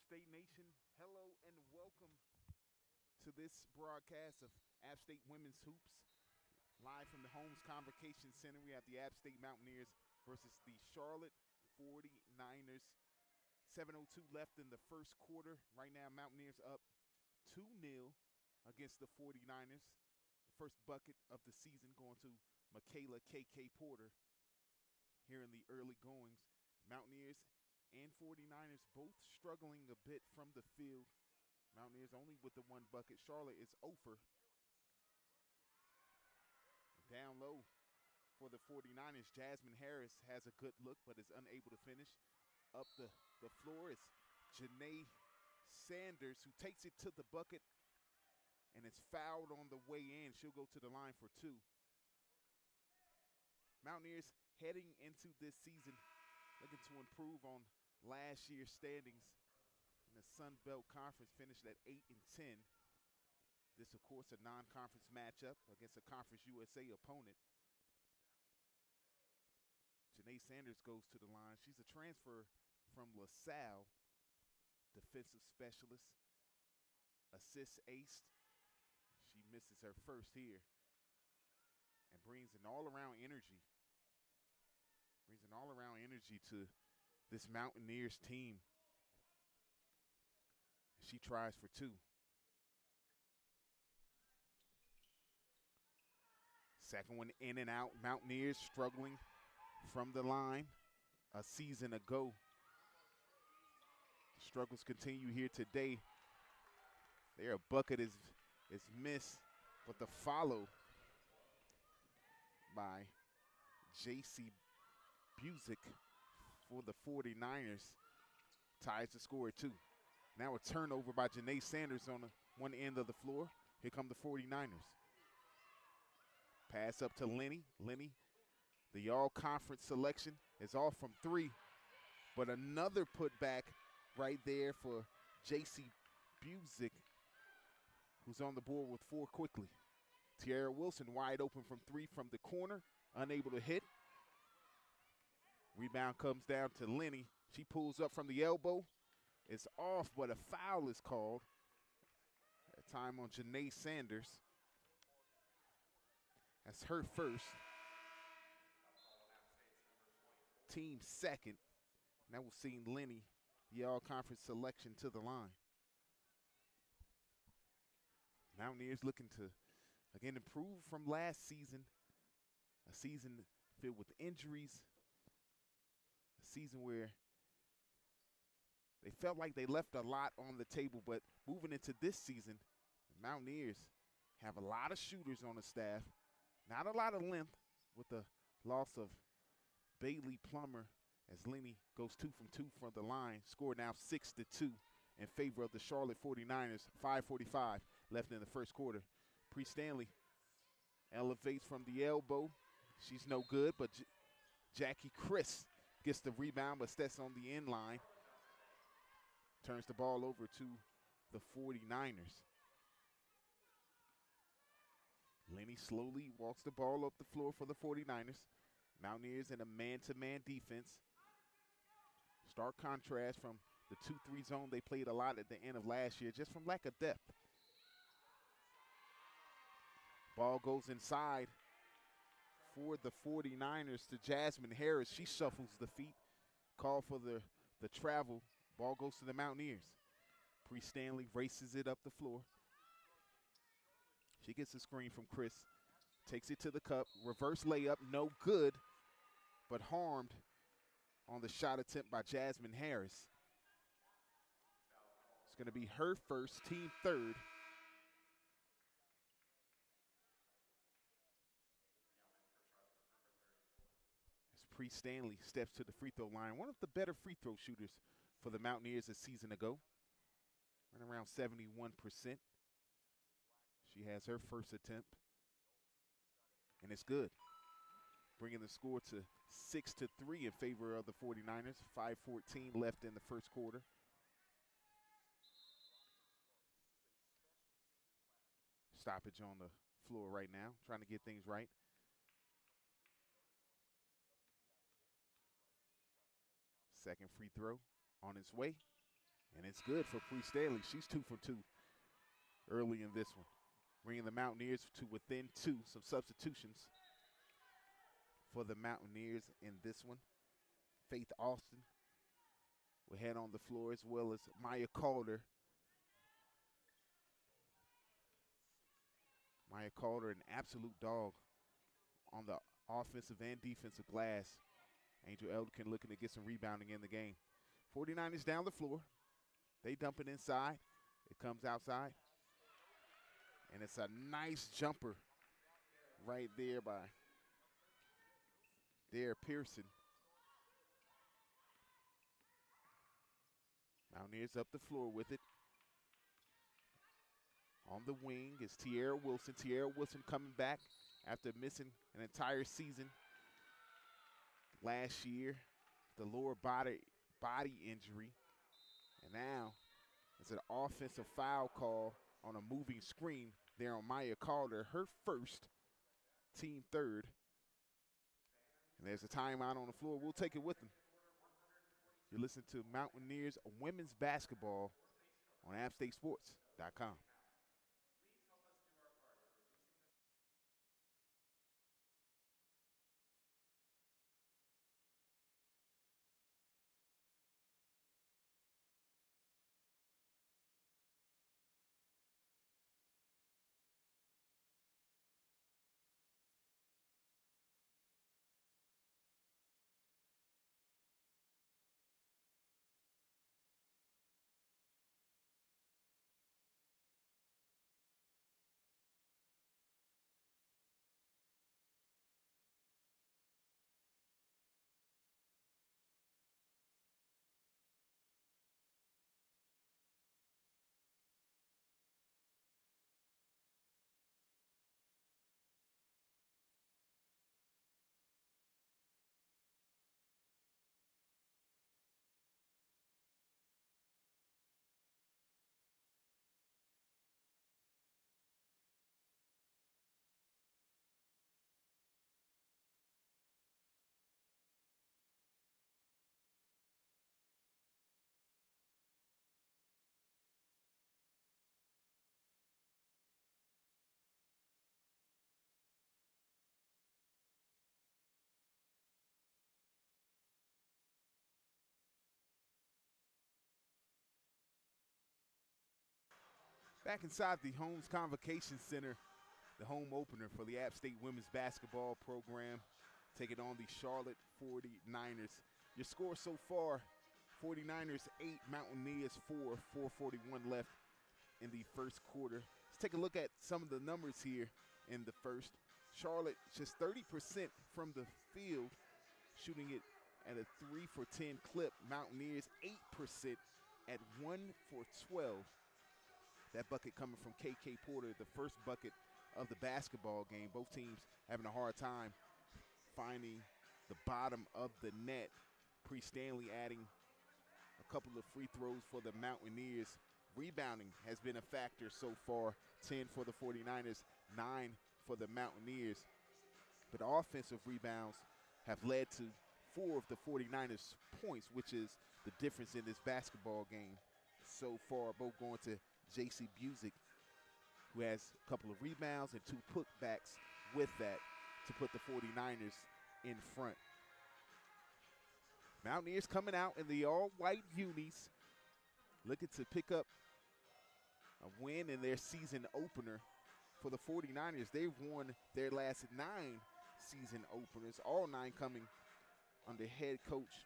State Nation, hello and welcome to this broadcast of App State Women's Hoops. Live from the Holmes Convocation Center, we have the App State Mountaineers versus the Charlotte 49ers. 7:02 left in the first quarter. Right now, Mountaineers up 2-0 against the 49ers. The first bucket of the season going to Michaela KK Porter here in the early goings. Mountaineers and 49ers both struggling a bit from the field. Mountaineers only with the one bucket. Charlotte is over. Down low for the 49ers, Jasmine Harris has a good look but is unable to finish. Up the floor is Janae Sanders, who takes it to the bucket and is fouled on the way in. She'll go to the line for two. Mountaineers heading into this season looking to improve on last year's standings in the Sun Belt Conference, finished at 8-10. This, of course, a non-conference matchup against a Conference USA opponent. Janae Sanders goes to the line. She's a transfer from LaSalle, defensive specialist, assist aced. She misses her first here and brings an all-around energy. Brings an all-around energy to this Mountaineers team. She tries for two. Second one in and out. Mountaineers struggling from the line a season ago. The struggles continue here today. Their bucket is missed, but the follow by J.C. Busick for the 49ers ties the score at two. Now a turnover by Janae Sanders on the one end of the floor. Here come the 49ers. Pass up to Lenny. Lenny, the all-conference selection, is off from three, but another putback right there for J.C. Busick, who's on the board with four quickly. Tiara Wilson wide open from three from the corner, unable to hit. Rebound comes down to Lenny. She pulls up from the elbow. It's off, but a foul is called. That time on Janae Sanders. That's her first. Team second. Now we'll see Lenny, the all-conference selection, to the line. Mountaineers looking to, again, improve from last season. A season filled with injuries. A season where they felt like they left a lot on the table, but moving into this season, the Mountaineers have a lot of shooters on the staff. Not a lot of length with the loss of Bailey Plummer as Lenny goes 2 from 2 from the line. Score now 6-2 in favor of the Charlotte 49ers. 5:45 left in the first quarter. Bree Stanley elevates from the elbow. She's no good, but Jackie Chris gets the rebound, but steps on the end line. Turns the ball over to the 49ers. Lenny slowly walks the ball up the floor for the 49ers. Mountaineers in a man-to-man defense. Stark contrast from the 2-3 zone they played a lot at the end of last year, just from lack of depth. Ball goes inside for the 49ers to Jasmine Harris. She shuffles the feet. Call for the travel. Ball goes to the Mountaineers. Bree Stanley races it up the floor. She gets a screen from Chris. Takes it to the cup. Reverse layup, no good, but harmed on the shot attempt by Jasmine Harris. It's going to be her first, team third. As Bree Stanley steps to the free throw line, one of the better free throw shooters for the Mountaineers a season ago. Right around 71%. She has her first attempt, and it's good. Bringing the score to 6-3 in favor of the 49ers. 5:14 left in the first quarter. Stoppage on the floor right now, trying to get things right. Second free throw on its way. And it's good for Bree Staley. She's 2 for 2 early in this one. Bringing the Mountaineers to within 2. Some substitutions for the Mountaineers in this one. Faith Austin will head on the floor, as well as Maya Calder. Maya Calder, an absolute dog on the offensive and defensive glass. Angel Elderkin looking to get some rebounding in the game. 49ers down the floor. They dump it inside. It comes outside. And it's a nice jumper right there by Dare Pearson. Mountaineers up the floor with it. On the wing is Tierra Wilson. Tierra Wilson coming back after missing an entire season last year. The lower body injury. And now it's an offensive foul call on a moving screen there on Maya Calder, her first, team third. And there's a timeout on the floor. We'll take it with them. You're listening to Mountaineers women's basketball on AppStateSports.com. Back inside the Holmes Convocation Center, the home opener for the App State women's basketball program, taking on the Charlotte 49ers. Your score so far, 49ers 8, Mountaineers 4, 4:41 left in the first quarter. Let's take a look at some of the numbers here in the first. Charlotte just 30% from the field, shooting it at a 3 for 10 clip. Mountaineers 8% at 1 for 12. That bucket coming from KK Porter, the first bucket of the basketball game. Both teams having a hard time finding the bottom of the net. Bree Stanley adding a couple of free throws for the Mountaineers. Rebounding has been a factor so far. 10 for the 49ers, 9 for the Mountaineers. But offensive rebounds have led to 4 of the 49ers' points, which is the difference in this basketball game so far. Both going to J.C. Busick, who has a couple of rebounds and 2 putbacks with that to put the 49ers in front. Mountaineers coming out in the all-white unis, looking to pick up a win in their season opener. For the 49ers, they've won their last 9 season openers, all 9 coming under head coach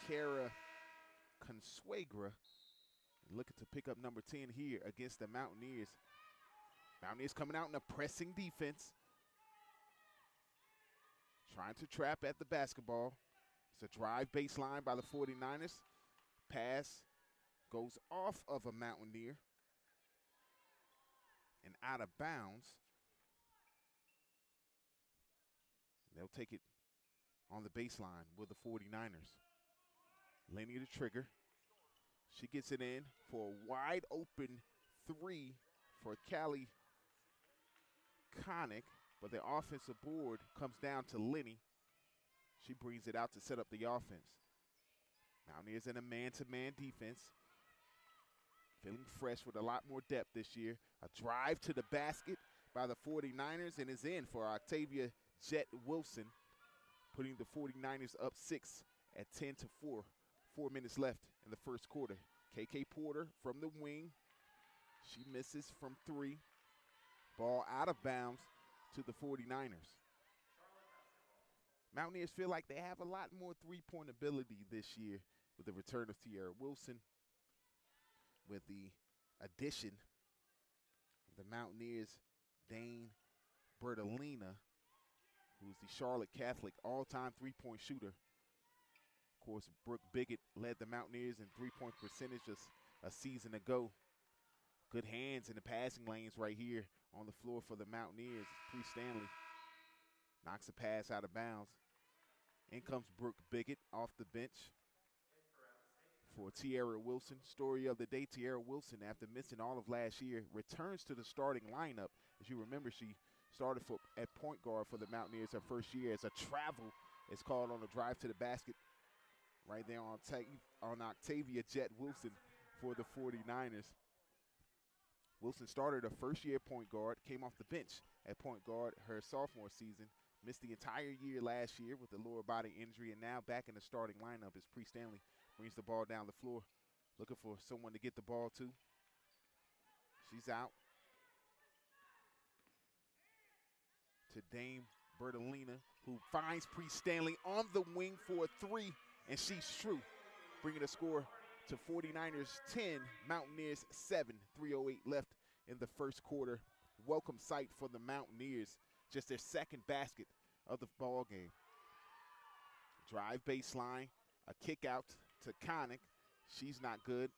Kara Consuegra. Looking to pick up number 10 here against the Mountaineers. Mountaineers coming out in a pressing defense, trying to trap at the basketball. It's a drive baseline by the 49ers. Pass goes off of a Mountaineer and out of bounds. They'll take it on the baseline with the 49ers. Lenny the trigger. She gets it in for a wide open 3 for Callie Connick, but the offensive board comes down to Lenny. She brings it out to set up the offense. Mountaineers in a man-to-man defense. Feeling fresh with a lot more depth this year. A drive to the basket by the 49ers and is in for Octavia Jet Wilson, putting the 49ers up 6 at 10-4. 4 minutes left in the first quarter. KK Porter from the wing. She misses from 3. Ball out of bounds to the 49ers. Mountaineers feel like they have a lot more three-point ability this year with the return of Tierra Wilson, with the addition of the Mountaineers' Dane Bertolina, who's the Charlotte Catholic all-time three-point shooter. Of course, Brooke Biggett led the Mountaineers in three-point percentage just a season ago. Good hands in the passing lanes right here on the floor for the Mountaineers. Bree Stanley knocks a pass out of bounds. In comes Brooke Biggett off the bench for Tierra Wilson. Story of the day, Tierra Wilson, after missing all of last year, returns to the starting lineup. As you remember, she started at point guard for the Mountaineers her first year as a travel is called on the drive to the basket right there on Octavia Jet Wilson for the 49ers. Wilson started her first year point guard, came off the bench at point guard her sophomore season, missed the entire year last year with a lower body injury, and now back in the starting lineup as Bree Stanley brings the ball down the floor, looking for someone to get the ball to. She's out to Dame Bertolina, who finds Bree Stanley on the wing for a 3, and she's true, bringing the score to 49ers 10, Mountaineers 7, 3:08 left in the first quarter. Welcome sight for the Mountaineers, just their second basket of the ball game. Drive baseline, a kick out to Connick. She's not good.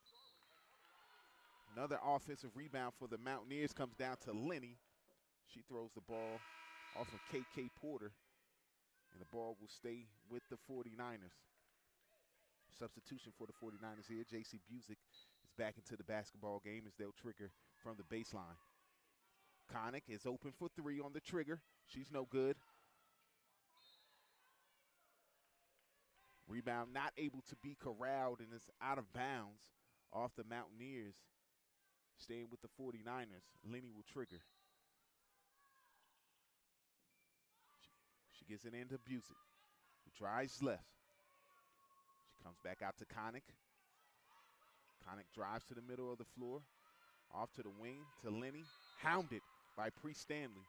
Another offensive rebound for the Mountaineers comes down to Lenny. She throws the ball off of KK Porter, and the ball will stay with the 49ers. Substitution for the 49ers here. J.C. Busick is back into the basketball game as they'll trigger from the baseline. Connick is open for 3 on the trigger. She's no good. Rebound not able to be corralled and is out of bounds off the Mountaineers. Staying with the 49ers. Lenny will trigger. She gets it into Busick, who drives left. Comes back out to Connick. Connick drives to the middle of the floor. Off to the wing to Lenny. Hounded by Bree Stanley.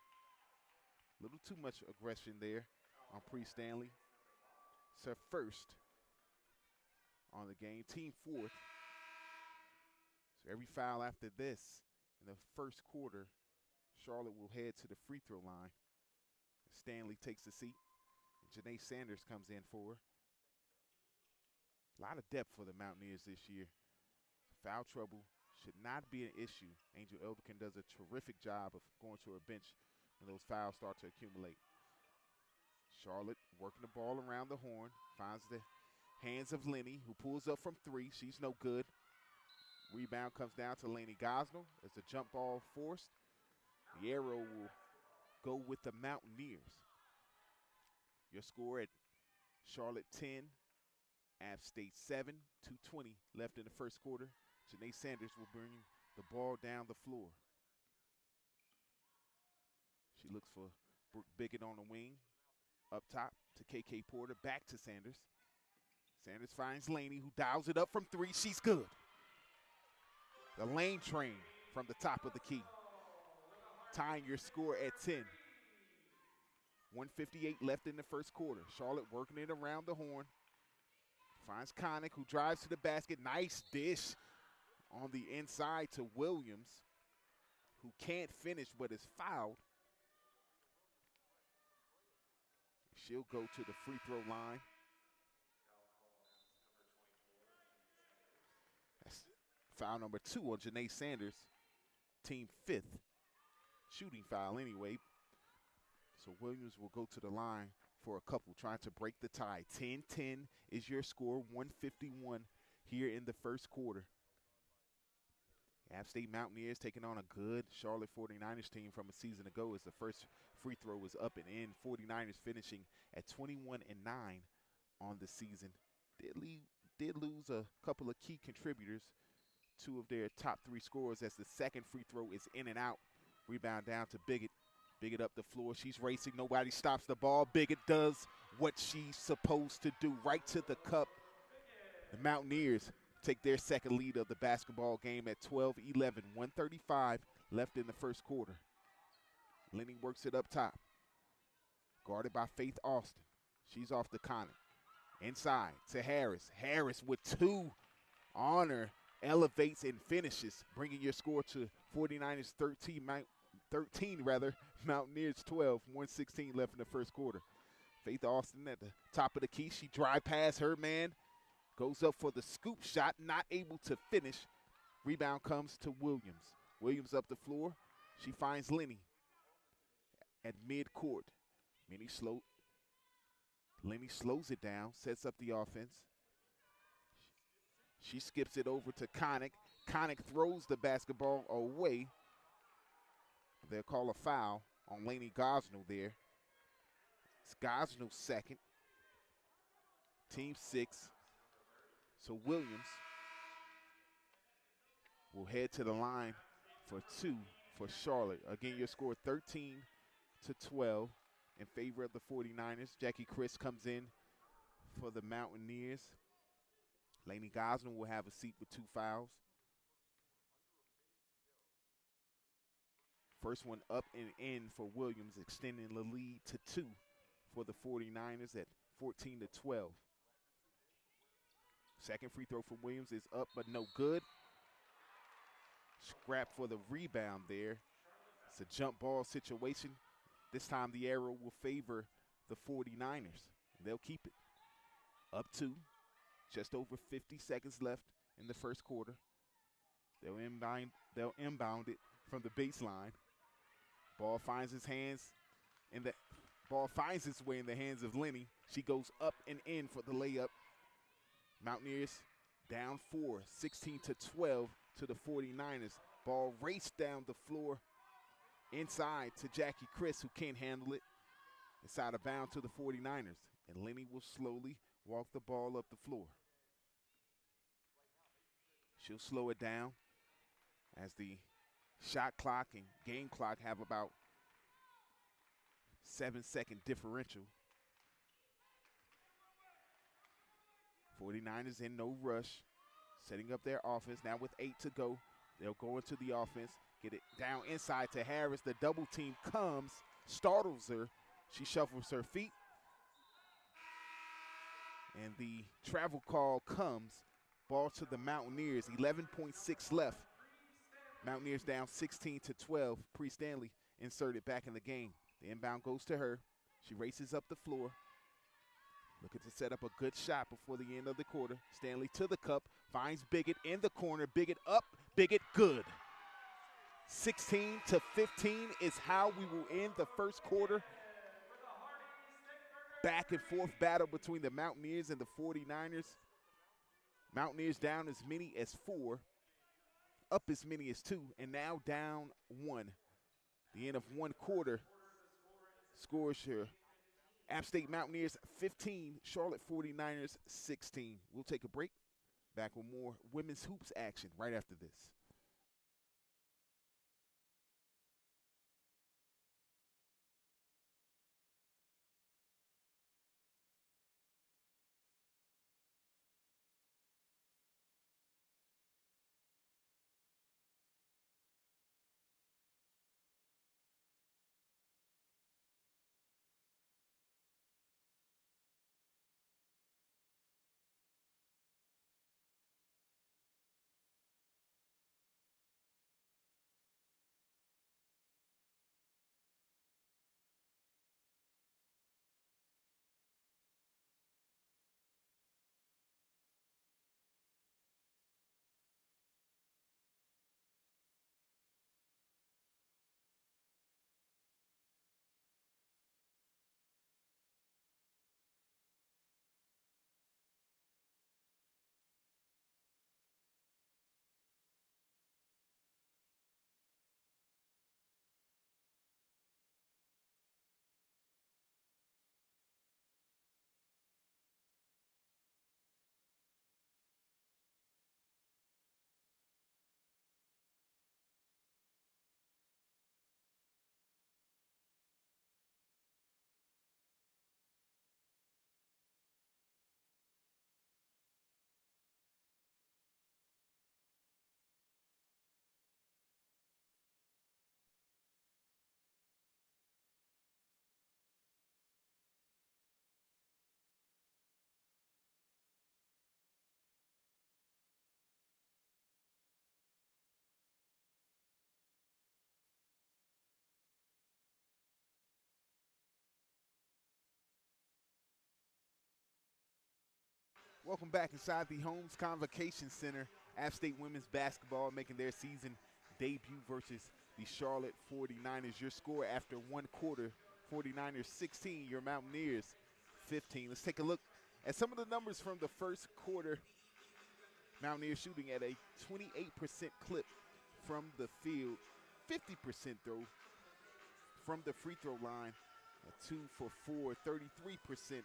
A little too much aggression there on Bree Stanley. It's her first on the game. Team 4th. So every foul after this in the first quarter, Charlotte will head to the free throw line. Stanley takes the seat. And Janae Sanders comes in for her. A lot of depth for the Mountaineers this year. Foul trouble should not be an issue. Angel Elderkin does a terrific job of going to her bench when those fouls start to accumulate. Charlotte working the ball around the horn. Finds the hands of Lenny, who pulls up from 3. She's no good. Rebound comes down to Lainey Gosnell as the jump ball forced. The arrow will go with the Mountaineers. Your score at Charlotte 10. App State 7, 2:20 left in the first quarter. Janae Sanders will bring the ball down the floor. She looks for Brooke Biggett on the wing. Up top to KK Porter, back to Sanders. Sanders finds Laney, who dials it up from 3. She's good. The lane train from the top of the key. Tying your score at 10. 1:58 left in the first quarter. Charlotte working it around the horn. Finds Connick, who drives to the basket. Nice dish on the inside to Williams, who can't finish but is fouled. She'll go to the free throw line. That's foul number 2 on Janae Sanders. Team 5th. Shooting foul anyway. So Williams will go to the line for a couple, trying to break the tie. 10-10 is your score, 1:51 here in the first quarter. App State Mountaineers taking on a good Charlotte 49ers team from a season ago as the first free throw was up and in. 49ers finishing at 21-9 on the season. did lose a couple of key contributors, two of their top three scorers, as the second free throw is in and out. Rebound down to Biggett. Biggett up the floor. She's racing. Nobody stops the ball. Biggett does what she's supposed to do, right to the cup. The Mountaineers take their second lead of the basketball game at 12-11, 1:35 left in the first quarter. Lenny works it up top. Guarded by Faith Austin. She's off to Connick. Inside to Harris. Harris with two on her. Elevates and finishes, bringing your score to 49ers 13 Mountaineers 12, 1:16 left in the first quarter. Faith Austin at the top of the key. She drive past her man. Goes up for the scoop shot, not able to finish. Rebound comes to Williams. Williams up the floor. She finds Lenny at midcourt. Lenny slows it down, sets up the offense. She skips it over to Connick. Connick throws the basketball away. They'll call a foul on Lainey Gosnell there. It's Gosnell's second. Team 6. So Williams will head to the line for 2 for Charlotte. Again, your score 13-12 in favor of the 49ers. Jackie Chris comes in for the Mountaineers. Lainey Gosnell will have a seat with 2 fouls. First one up and in for Williams, extending the lead to 2 for the 49ers at 14-12. Second free throw from Williams is up but no good. Scrap for the rebound there. It's a jump ball situation. This time the arrow will favor the 49ers. They'll keep it. Up 2. Just over 50 seconds left in the first quarter. They'll inbound it from the baseline. Ball finds its way in the hands of Lenny. She goes up and in for the layup. Mountaineers down 4, 16-12 to the 49ers. Ball raced down the floor inside to Jackie Chris, who can't handle it. Inside of bound to the 49ers. And Lenny will slowly walk the ball up the floor. She'll slow it down as the shot clock and game clock have about 7-second differential. 49ers in no rush, setting up their offense. Now with 8 to go, they'll go into the offense, get it down inside to Harris. The double team comes, startles her. She shuffles her feet. And the travel call comes. Ball to the Mountaineers, 11.6 left. Mountaineers down 16-12. Bree Stanley inserted back in the game. The inbound goes to her. She races up the floor. Looking to set up a good shot before the end of the quarter. Stanley to the cup, finds Biggett in the corner. Biggett up, Biggett good. 16-15 is how we will end the first quarter. Back and forth battle between the Mountaineers and the 49ers. Mountaineers down as many as 4, up as many as 2, and now down 1. The end of one quarter scores here. App State Mountaineers 15, Charlotte 49ers 16. We'll take a break. Back with more women's hoops action right after this. Welcome back inside the Holmes Convocation Center. App State women's basketball making their season debut versus the Charlotte 49ers. Your score after one quarter, 49ers 16, your Mountaineers 15. Let's take a look at some of the numbers from the first quarter. Mountaineers shooting at a 28% clip from the field, 50% though from the free throw line, 2 for 4, 33%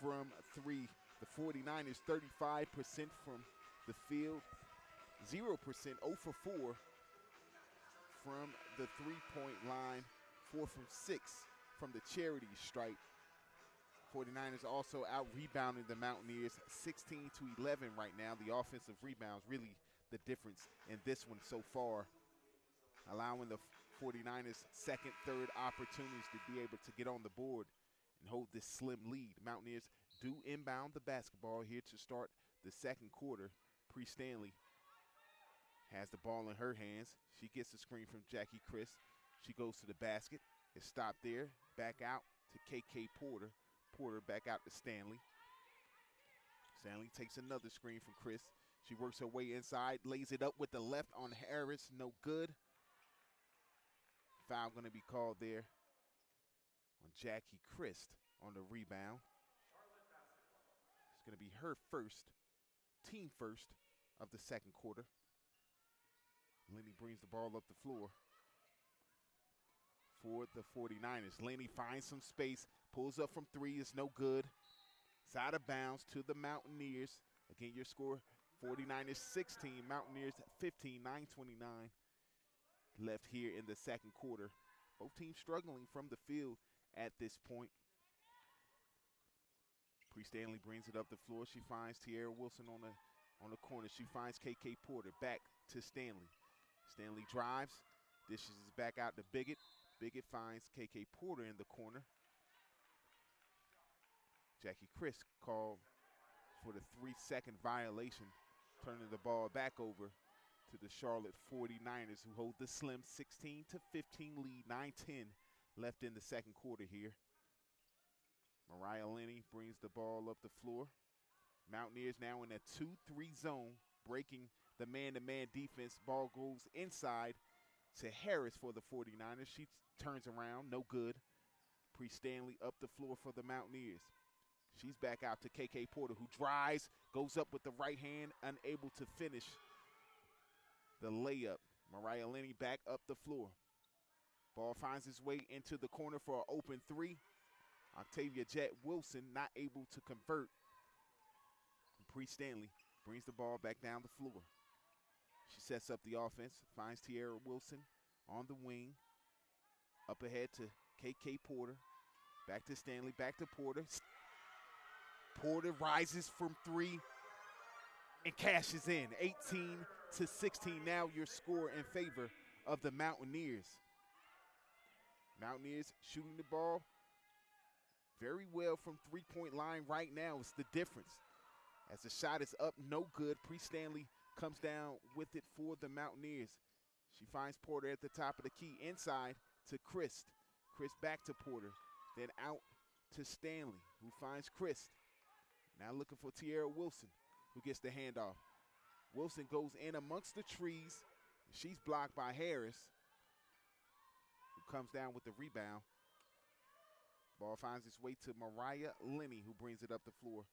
from three. The 49ers 35% from the field, 0%, 0 for 4 from the three-point line, 4 from 6 from the charity stripe. 49ers also out-rebounding the Mountaineers 16 to 11 right now. The offensive rebounds really the difference in this one so far, allowing the 49ers second, third opportunities to be able to get on the board and hold this slim lead. Mountaineers do inbound the basketball here to start the second quarter. Pre Stanley has the ball in her hands. She gets a screen from Jackie Chris. She goes to the basket. It's stopped there. Back out to KK Porter. Porter back out to Stanley. Stanley takes another screen from Chris. She works her way inside, lays it up with the left on Harris. No good. Foul going to be called there on Jackie Christ on the rebound. It's going to be her first, team first of the second quarter. Lenny brings the ball up the floor for the 49ers. Lenny finds some space, pulls up from three, it's no good. It's out of bounds to the Mountaineers. Again, your score, 49ers 16, Mountaineers 15, 9:29 left here in the second quarter. Both teams struggling from the field at this point. Pre Stanley brings it up the floor. She finds Tierra Wilson on the corner. She finds KK Porter. Back to Stanley. Stanley drives, dishes it back out to Biggett. Biggett finds KK Porter in the corner. Jackie Chris called for the 3-second violation, turning the ball back over to the Charlotte 49ers, who hold the slim 16-15 lead, 9:10 left in the second quarter here. Mariah Lenny brings the ball up the floor. Mountaineers now in a 2-3 zone, breaking the man-to-man defense. Ball goes inside to Harris for the 49ers. She turns around, no good. Pre Stanley up the floor for the Mountaineers. She's back out to KK Porter, who drives, goes up with the right hand, unable to finish the layup. Mariah Lenny back up the floor. Ball finds its way into the corner for an open three. Octavia Jet Wilson not able to convert. Pre Stanley brings the ball back down the floor. She sets up the offense, finds Tierra Wilson on the wing. Up ahead to KK Porter. Back to Stanley, back to Porter. Porter rises from three and cashes in. 18-16 now your score in favor of the Mountaineers. Mountaineers shooting the ball very well from three-point line right now. It's the difference. As the shot is up, no good. Pre Stanley comes down with it for the Mountaineers. She finds Porter at the top of the key. Inside to Christ. Christ back to Porter. Then out to Stanley, who finds Christ. Now looking for Tierra Wilson, who gets the handoff. Wilson goes in amongst the trees. She's blocked by Harris, who comes down with the rebound. Ball finds its way to Mariah Lenny, who brings it up the floor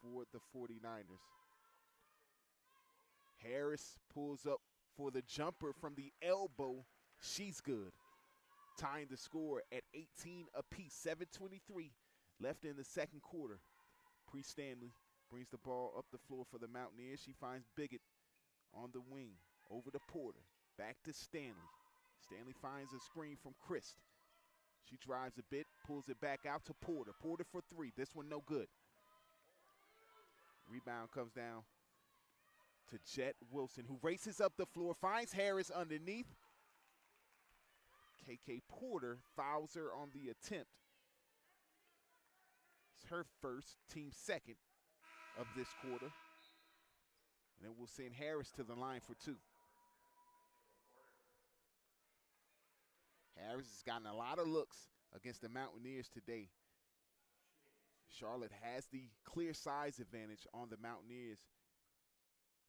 for the 49ers. Harris pulls up for the jumper from the elbow. She's good. Tying the score at 18 apiece. 7:23 left in the second quarter. Pre Stanley brings the ball up the floor for the Mountaineers. She finds Biggett on the wing. Over to Porter. Back to Stanley. Stanley finds a screen from Christ. She drives a bit, pulls it back out to Porter. Porter for three. This one no good. Rebound comes down to Jet Wilson, who races up the floor, finds Harris underneath. KK Porter fouls her on the attempt. It's her first, team second of this quarter. And then we'll send Harris to the line for two. Harris has gotten a lot of looks against the Mountaineers today. Charlotte has the clear size advantage on the Mountaineers.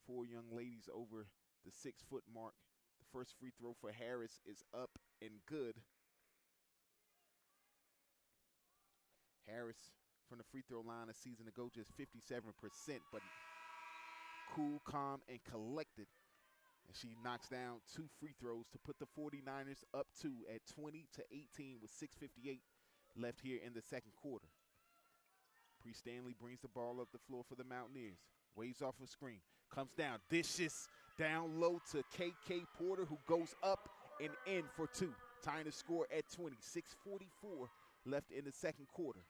4 young ladies over the 6-foot mark. The first free throw for Harris is up and good. Harris from the free throw line a season ago just 57%, but cool, calm, and collected. And she knocks down 2 free throws to put the 49ers up 2 at 20-18 with 6:58 left here in the second quarter. Stanley brings the ball up the floor for the Mountaineers. Waves off a screen. Comes down. Dishes down low to KK Porter, who goes up and in for 2. Tying the score at 20. 6:44 left in the second quarter.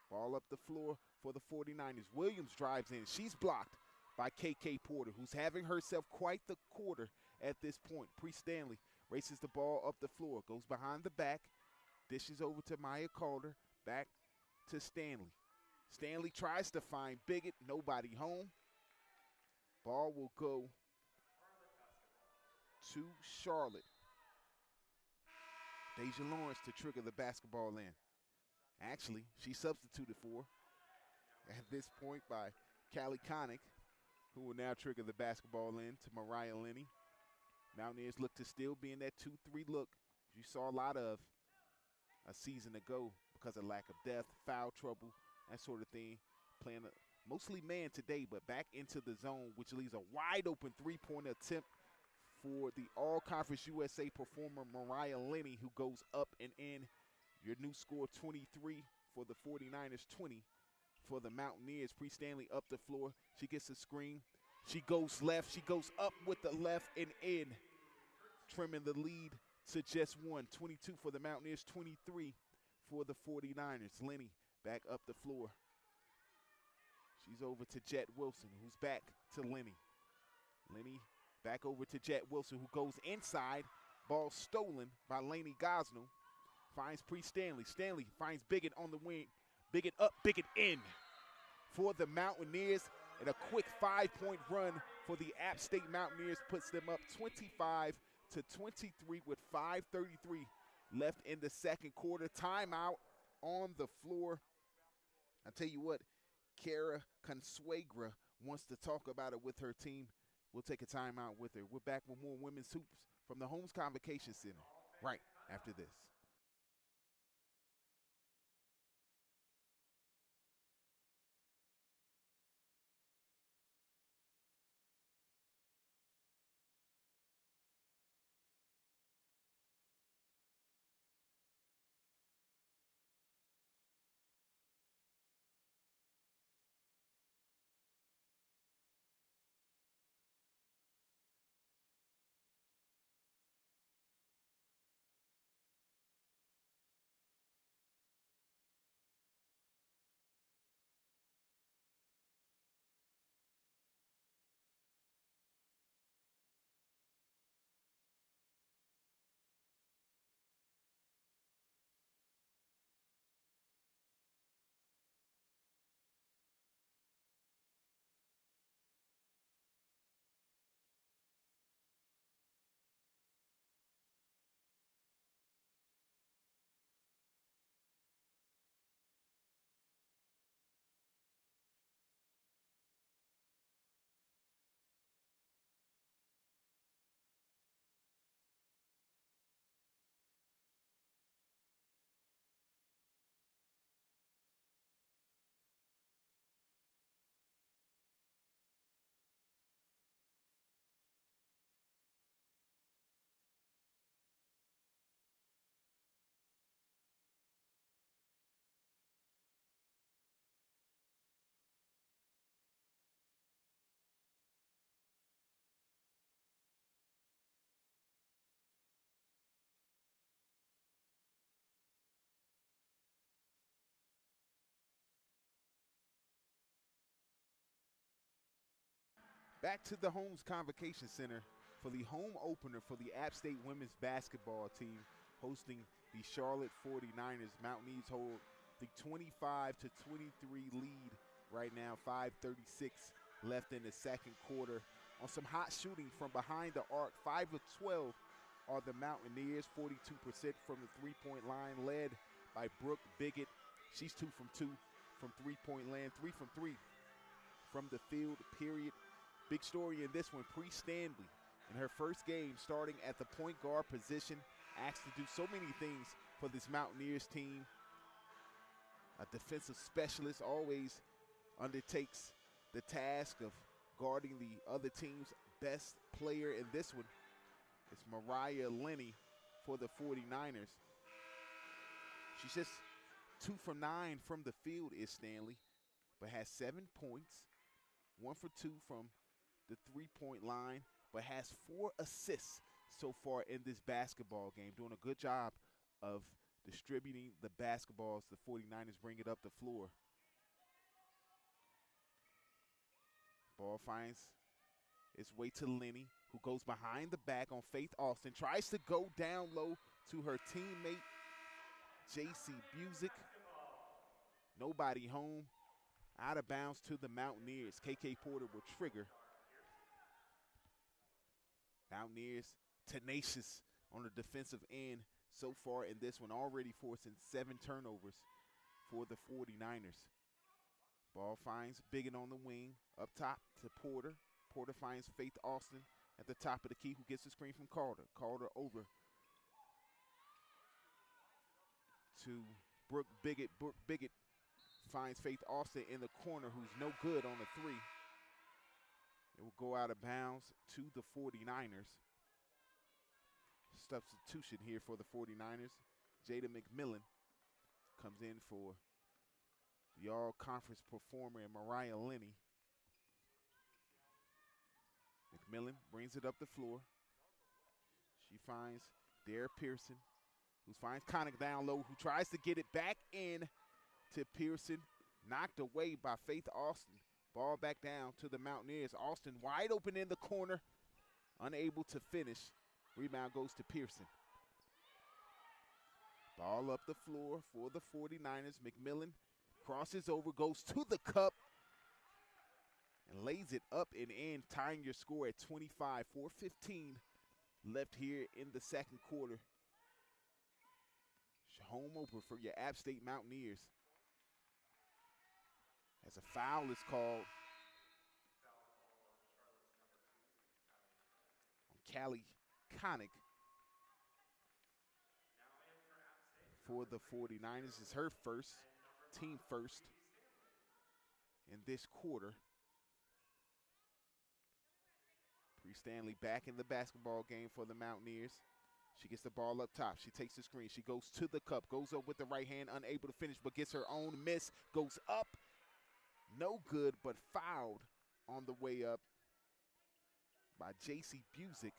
Ball up the floor for the 49ers. Williams drives in. She's blocked by KK Porter, who's having herself quite the quarter at this point. Stanley races the ball up the floor. Goes behind the back. Dishes over to Maya Calder. Back to Stanley. Stanley tries to find Biggett. Nobody home. Ball will go to Charlotte. Deja Lawrence to trigger the basketball in. Actually, she substituted for at this point by Callie Connick, who will now trigger the basketball in to Mariah Linney. Mountaineers look to still be in that 2-3 look you saw a lot of a season ago because of lack of depth, foul trouble, that sort of thing. Playing mostly man today, but back into the zone, which leaves a wide open 3-point attempt for the All-Conference USA performer Mariah Linney, who goes up and in. Your new score 23 for the 49ers, 20 for the Mountaineers. Stanley up the floor. She gets a screen. She goes left. She goes up with the left and in, trimming the lead to just 1. 22 for the Mountaineers, 23 for the 49ers. Linney back up the floor. She's over to Jet Wilson, who's back to Linney. Linney back over to Jet Wilson, who goes inside. Ball stolen by Lainey Gosnell. Finds Stanley. Stanley finds Biggett on the wing. Biggett up, Biggett in for the Mountaineers. And a quick 5-point run for the App State Mountaineers puts them up 25-23 with 5:33 left in the second quarter. Timeout on the floor. I tell you what, Kara Consuegra wants to talk about it with her team. We'll take a timeout with her. We're back with more women's hoops from the Holmes Convocation Center right after this. Back to the Holmes Convocation Center for the home opener for the App State women's basketball team hosting the Charlotte 49ers. Mountaineers hold the 25-23 lead right now, 5:36 left in the second quarter. On some hot shooting from behind the arc, 5 of 12 are the Mountaineers, 42% from the three-point line, led by Brooke Biggett. She's 2 from 2 from three-point land, 3 from 3 from the field, period. Big story in this one, Bree Stanley, in her first game starting at the point guard position, asked to do so many things for this Mountaineers team. A defensive specialist always undertakes the task of guarding the other team's best player. In this one, it's Mariah Lenny for the 49ers. She's just 2 from 9 from the field is Stanley, but has 7 points, 1 for 2 from the three-point line, but has 4 assists so far in this basketball game, doing a good job of distributing the basketballs. The 49ers bring it up the floor. Ball finds its way to Lenny, who goes behind the back on Faith Austin, tries to go down low to her teammate, J.C. Busick. Nobody home. Out of bounds to the Mountaineers. KK Porter will trigger. Mountaineers tenacious on the defensive end so far in this one, already forcing 7 turnovers for the 49ers. Ball finds Biggin on the wing, up top to Porter. Porter finds Faith Austin at the top of the key, who gets the screen from Carter. Carter over to Brooke Biggett. Brooke Biggett finds Faith Austin in the corner, who's no good on the 3. It will go out of bounds to the 49ers. Substitution here for the 49ers. Jada McMillan comes in for the all-conference performer and Mariah Lenny. McMillan brings it up the floor. She finds Dare Pearson, who finds Connick down low, who tries to get it back in to Pearson. Knocked away by Faith Austin. Ball back down to the Mountaineers. Austin wide open in the corner, unable to finish. Rebound goes to Pearson. Ball up the floor for the 49ers. McMillan crosses over, goes to the cup, and lays it up and in, tying your score at 25. 4:15 left here in the second quarter. Home opener for your App State Mountaineers. As a foul is called on Callie Connick for the 49ers. It's her first, team first in this quarter. Bree Stanley back in the basketball game for the Mountaineers. She gets the ball up top. She takes the screen. She goes to the cup, goes up with the right hand, unable to finish, but gets her own miss, goes up. No good, but fouled on the way up by J.C. Busick.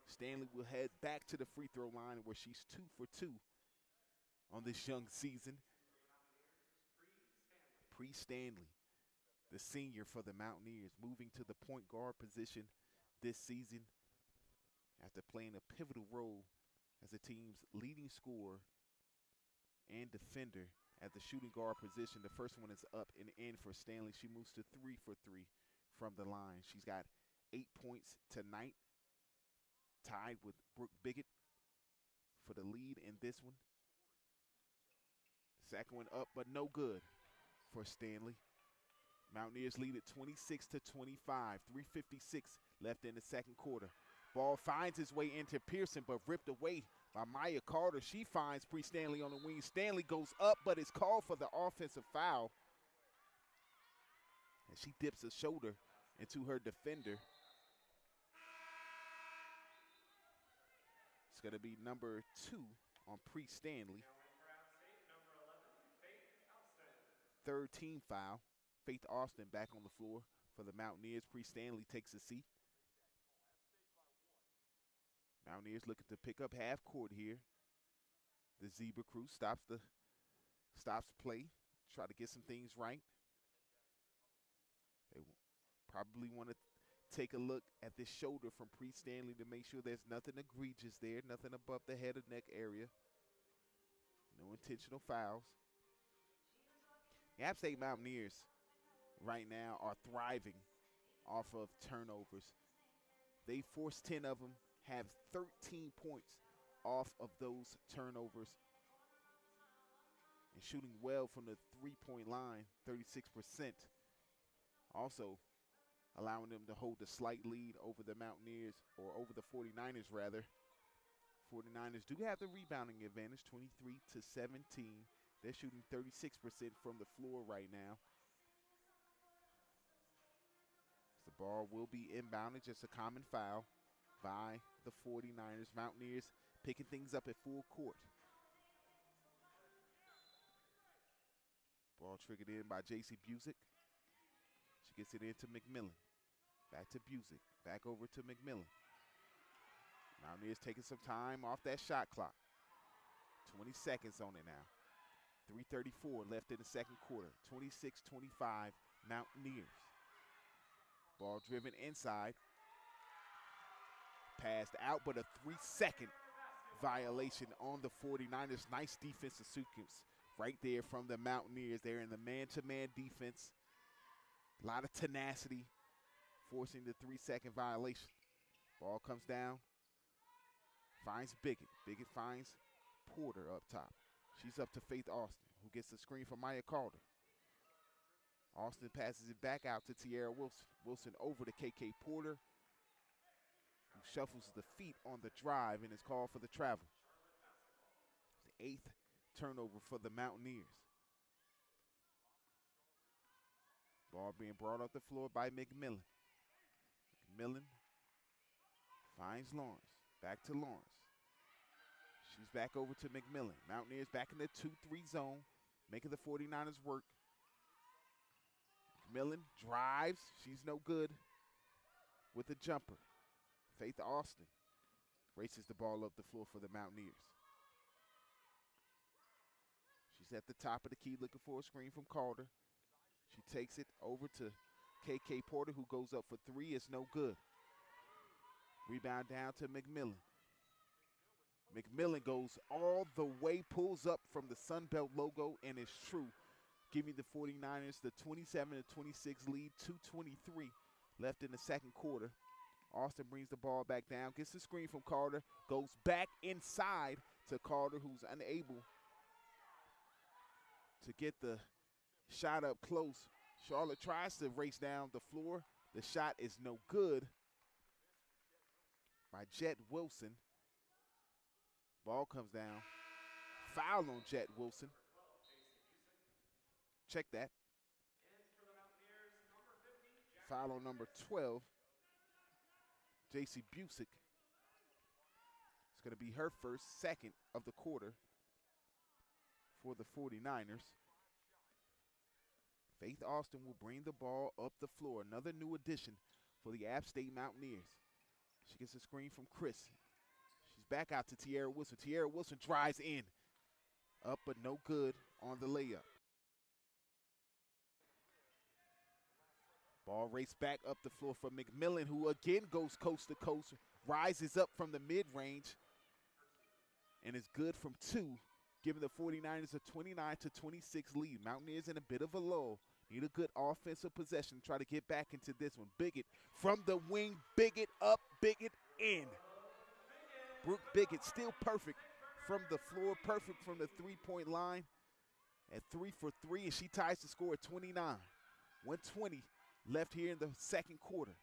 Stanley will head back to the free throw line, where she's 2 for 2 on this young season. Bree Stanley, the senior for the Mountaineers, moving to the point guard position this season after playing a pivotal role as the team's leading scorer and defender at the shooting guard position. The first one is up and in for Stanley. She moves to 3 for 3 from the line. She's got 8 points tonight, tied with Brooke Biggett for the lead in this one. Second one up, but no good for Stanley. Mountaineers lead at 26-25. 3:56 left in the second quarter. Ball finds its way into Pearson, but ripped away by Maya Carter. She finds Bree Stanley on the wing. Stanley goes up, but is called for the offensive foul. And she dips a shoulder into her defender. It's going to be number 2 on Bree Stanley. Third team foul. Faith Austin back on the floor for the Mountaineers. Bree Stanley takes a seat. Mountaineers looking to pick up half court here. The Zebra crew stops play, try to get some things right. They probably want to take a look at this shoulder from Bree Stanley to make sure there's nothing egregious there, nothing above the head or neck area. No intentional fouls. The App State Mountaineers right now are thriving off of turnovers. They forced 10 of them, have 13 points off of those turnovers. and shooting well from the three-point line, 36%. Also allowing them to hold a slight lead over the Mountaineers, or over the 49ers rather. 49ers do have the rebounding advantage, 23-17. They're shooting 36% from the floor right now. The ball will be inbounded, just a common foul by the 49ers. Mountaineers picking things up at full court. Ball triggered in by J.C. Busick. She gets it into McMillan. Back to Busick. Back over to McMillan. Mountaineers taking some time off that shot clock. 20 seconds on it now. 3:34 left in the second quarter. 26-25 Mountaineers. Ball driven inside. Passed out, but a 3-second violation on the 49ers. Nice defensive sequence right there from the Mountaineers. They're in the man-to-man defense. A lot of tenacity, forcing the 3-second violation. Ball comes down. Finds Biggett. Biggett finds Porter up top. She's up to Faith Austin, who gets the screen from Maya Calder. Austin passes it back out to Tierra Wilson. Wilson over to KK Porter, who shuffles the feet on the drive and is called for the travel. The 8th turnover for the Mountaineers. Ball being brought up the floor by McMillan. McMillan finds Lawrence. Back to Lawrence. She's back over to McMillan. Mountaineers back in the 2-3 zone, making the 49ers work. McMillan drives. She's no good with the jumper. Faith Austin races the ball up the floor for the Mountaineers. She's at the top of the key looking for a screen from Calder. She takes it over to KK Porter, who goes up for three. It's no good. Rebound down to McMillan. McMillan goes all the way, pulls up from the Sunbelt logo, and it's true, giving the 49ers the 27-26 lead, 2:23 left in the second quarter. Austin brings the ball back down, gets the screen from Calder, goes back inside to Calder, who's unable to get the shot up close. Charlotte tries to race down the floor. The shot is no good by Jet Wilson. Ball comes down. Foul on Jet Wilson. Check that. Foul on number 12. J.C. Busick. It's going to be her first, second of the quarter for the 49ers. Faith Austin will bring the ball up the floor. Another new addition for the App State Mountaineers. She gets a screen from Chris. She's back out to Tierra Wilson. Tierra Wilson drives in. Up but no good on the layup. Ball raced back up the floor for McMillan, who again goes coast to coast, rises up from the mid-range, and is good from two, giving the 49ers a 29-26 lead. Mountaineers in a bit of a lull. Need a good offensive possession to try to get back into this one. Biggett from the wing. Biggett up, Biggett in. Brooke Biggett still perfect from the floor, perfect from the three-point line at 3 for 3, and she ties the score at 29. 1:20 left here in the second quarter.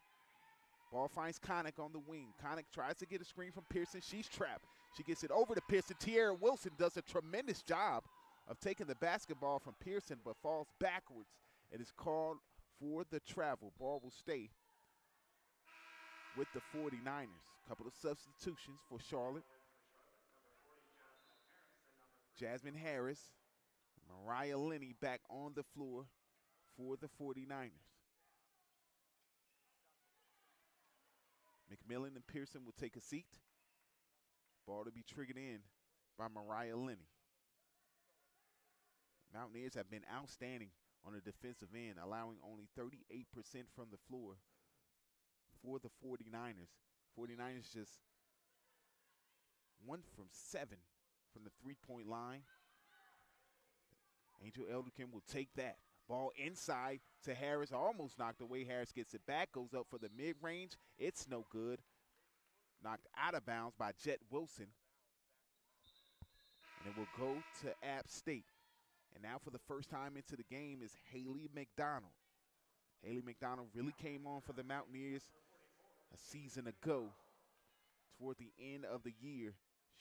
Ball finds Connick on the wing. Connick tries to get a screen from Pearson. She's trapped. She gets it over to Pearson. Tierra Wilson does a tremendous job of taking the basketball from Pearson, but falls backwards. It is called for the travel. Ball will stay with the 49ers. Couple of substitutions for Charlotte. Jasmine Harris, Mariah Linney back on the floor for the 49ers. McMillan and Pearson will take a seat. Ball to be triggered in by Mariah Linney. Mountaineers have been outstanding on the defensive end, allowing only 38% from the floor for the 49ers. 49ers just 1 from 7 from the three-point line. Angel Elderkin will take that. Ball inside to Harris, almost knocked away. Harris gets it back, goes up for the mid-range. It's no good. Knocked out of bounds by Jet Wilson. And it will go to App State. And now for the first time into the game is Hayley Mcdonald. Hayley Mcdonald really came on for the Mountaineers a season ago. Toward the end of the year,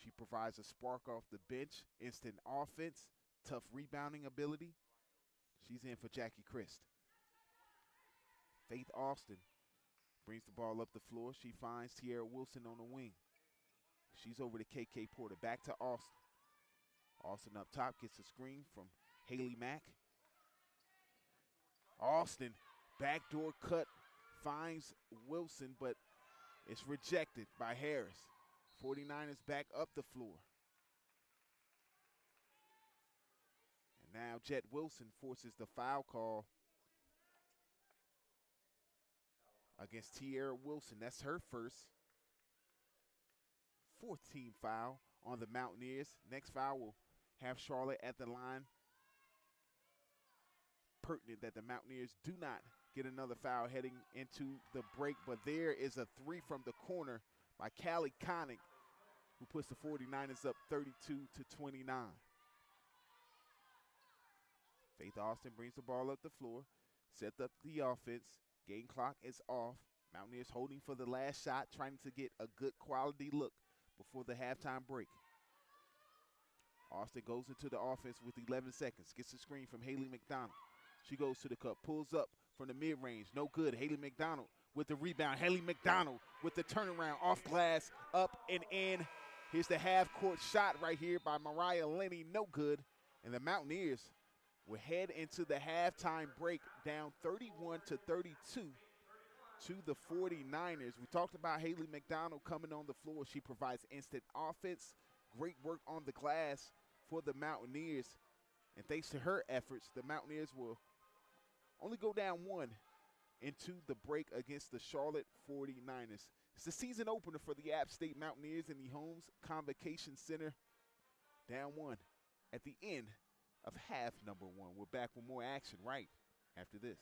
she provides a spark off the bench, instant offense, tough rebounding ability. She's in for Jackie Christ. Faith Austin brings the ball up the floor. She finds Tierra Wilson on the wing. She's over to KK Porter. Back to Austin. Austin up top gets a screen from Hayley Mack. Austin, backdoor cut, finds Wilson, but it's rejected by Harris. 49ers back up the floor. And now Jet Wilson forces the foul call against Tierra Wilson. That's her first. 4th team foul on the Mountaineers. Next foul will have Charlotte at the line. Pertinent that the Mountaineers do not get another foul heading into the break, but there is a 3 from the corner by Callie Connick, who puts the 49ers up 32-29. Faith Austin brings the ball up the floor, sets up the offense. Game clock is off. Mountaineers holding for the last shot, trying to get a good quality look before the halftime break. Austin goes into the offense with 11 seconds, gets a screen from Hayley Mcdonald. She goes to the cup, pulls up from the mid-range, no good. Hayley Mcdonald with the rebound. Hayley Mcdonald with the turnaround, off glass, up and in. Here's the half-court shot right here by Mariah Lenny, no good. And the Mountaineers will head into the halftime break down 31-32 to the 49ers. We talked about Hayley Mcdonald coming on the floor. She provides instant offense, great work on the glass for the Mountaineers. And thanks to her efforts, the Mountaineers will only go down 1 into the break against the Charlotte 49ers. It's the season opener for the App State Mountaineers in the Holmes Convocation Center. Down 1 at the end of half number 1. We're back with more action right after this.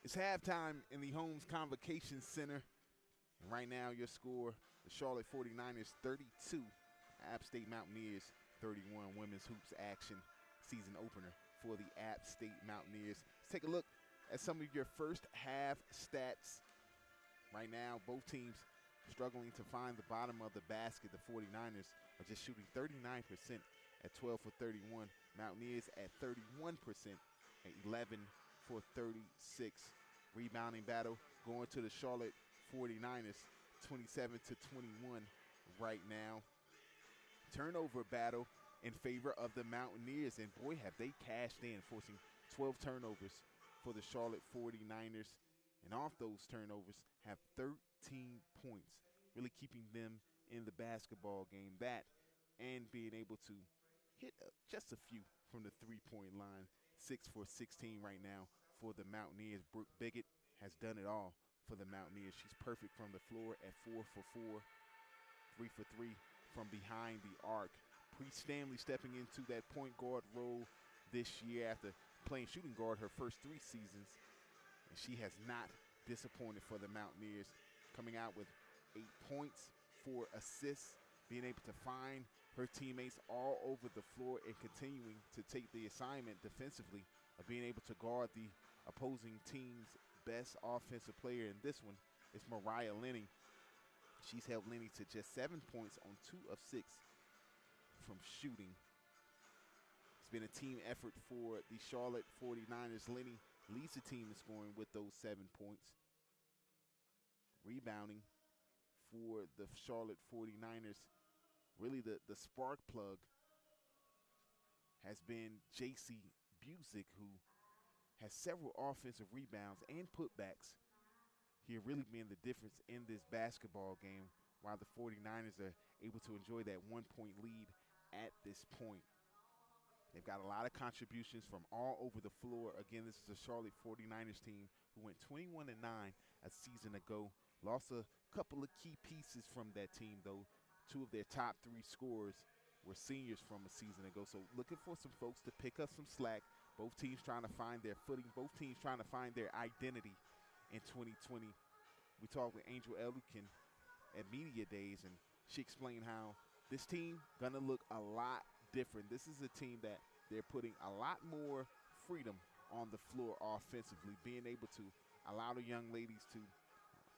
It's halftime in the Holmes Convocation Center. And right now, your score, the Charlotte 49ers 32, App State Mountaineers 31. Women's hoops action season opener for the App State Mountaineers. Let's take a look at some of your first half stats. Right now, both teams struggling to find the bottom of the basket. The 49ers are just shooting 39% at 12 for 31. Mountaineers at 31% at 11 for 36. Rebounding battle going to the Charlotte 49ers, 27 to 21 right now. Turnover battle in favor of the Mountaineers, and boy, have they cashed in, forcing 12 turnovers for the Charlotte 49ers. And off those turnovers, have 13 points, really keeping them in the basketball game. That and being able to hit just a few from the three-point line. 6 for 16 right now for the Mountaineers. Brooke Biggett has done it all for the Mountaineers. She's perfect from the floor at 4 for 4, 3 for 3 from behind the arc. Bree Stanley stepping into that point guard role this year after playing shooting guard her first 3 seasons. And she has not disappointed for the Mountaineers, coming out with 8 points, 4 assists, being able to find her teammates all over the floor and continuing to take the assignment defensively of being able to guard the opposing team's best offensive player. And this one is Mariah Lenny. She's held Lenny to just 7 points on 2 of 6 from shooting. It's been a team effort for the Charlotte 49ers. Lenny leads the team in scoring with those 7 points. Rebounding for the Charlotte 49ers, really the spark plug has been J.C. Busick, who has several offensive rebounds and putbacks here, really being the difference in this basketball game, while the 49ers are able to enjoy that 1-point lead at this point. They've got a lot of contributions from all over the floor. Again, this is the Charlotte 49ers team who went 21-9 a season ago. Lost a couple of key pieces from that team, though. 2 of their top 3 scorers were seniors from a season ago. So looking for some folks to pick up some slack. Both teams trying to find their footing. Both teams trying to find their identity in 2020. We talked with Angel Elukin at Media Days, and she explained how this team gonna look a lot different. This is a team that they're putting a lot more freedom on the floor offensively, being able to allow the young ladies to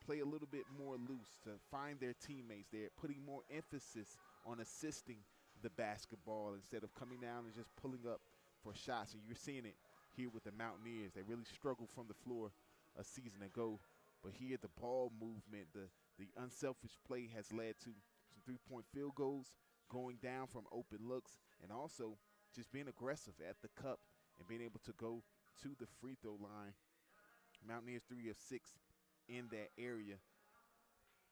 play a little bit more loose, to find their teammates. They're putting more emphasis on assisting the basketball instead of coming down and just pulling up for shots. And you're seeing it here with the Mountaineers. They really struggled from the floor a season ago. But here the ball movement, the unselfish play has led to some three-point field goals, going down from open looks, and also just being aggressive at the cup and being able to go to the free throw line. Mountaineers 3 of 6 in that area.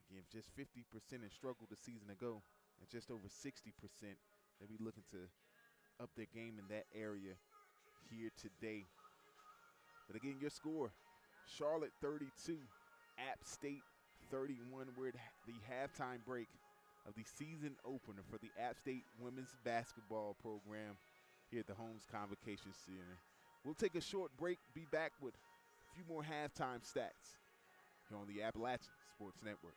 Again, just 50% and struggled a season ago, and just over 60%. They'll be looking to up their game in that area here today. But again, your score, Charlotte 32, App State 31. We're at the halftime break of the season opener for the App State women's basketball program here at the Holmes Convocation Center. We'll take a short break, be back with a few more halftime stats here on the Appalachian Sports Network.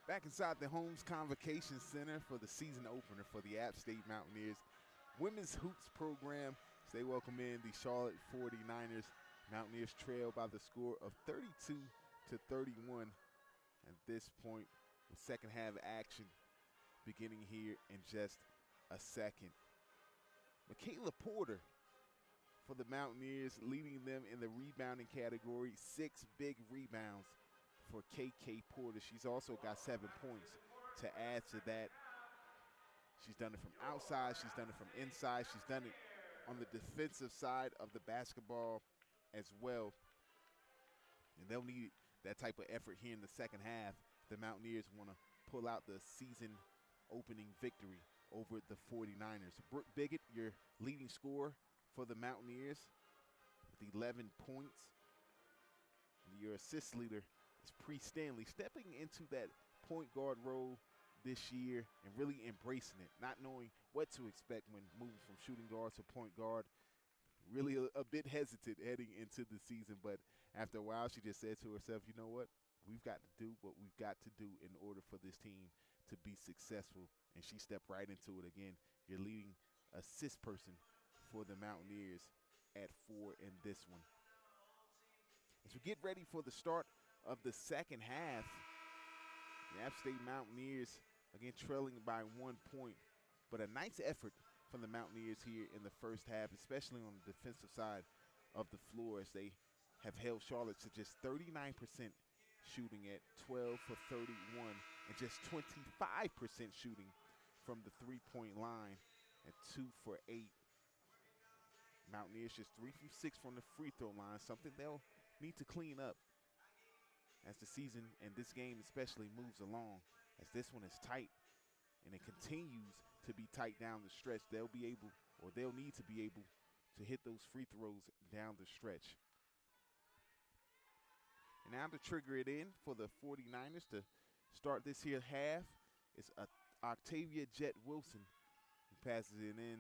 Back inside the Holmes Convocation Center for the season opener for the App State Mountaineers women's hoops program. They welcome in the Charlotte 49ers. Mountaineers trail by the score of 32-31 at this point, with second half action beginning here in just a second. Michaela Porter for the Mountaineers, leading them in the rebounding category. 6 big rebounds for KK Porter. She's also got 7 points to add to that. She's done it from outside. She's done it from inside. She's done it on the defensive side of the basketball as well. And they'll need that type of effort here in the second half. The Mountaineers want to pull out the season opening victory over the 49ers. Brooke Biggett, your leading scorer for the Mountaineers with 11 points. Your assist leader is Bree Stanley, stepping into that point guard role this year and really embracing it, not knowing what to expect when moving from shooting guard to point guard. Really a bit hesitant heading into the season, but after a while she just said to herself, you know what? We've got to do what we've got to do in order for this team to be successful, and she stepped right into it again. Your leading assist person for the Mountaineers at 4 in this one. As we get ready for the start of the second half, the App State Mountaineers, again, trailing by 1 point. But a nice effort from the Mountaineers here in the first half, especially on the defensive side of the floor, as they have held Charlotte to just 39% shooting at 12 for 31 and just 25% shooting from the three-point line at 2 for 8. Mountaineers just 3 from 6 from the free throw line, something they'll need to clean up as the season and this game especially moves along. As this one is tight and it continues to be tight down the stretch, they'll need to be able to hit those free throws down the stretch. And now to trigger it in for the 49ers to start this here half is Octavia Jet Wilson, who passes it in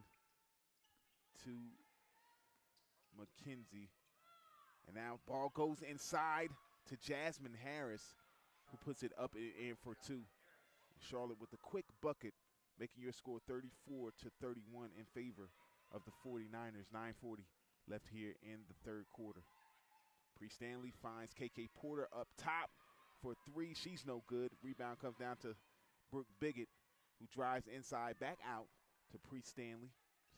to McKenzie. And now ball goes inside to Jasmine Harris, who puts it up and in for 2. Charlotte with a quick bucket, making your score 34-31 in favor of the 49ers. 9:40 left here in the third quarter. Bree Stanley finds KK Porter up top for 3. She's no good. Rebound comes down to Brooke Biggett, who drives inside back out to Bree Stanley.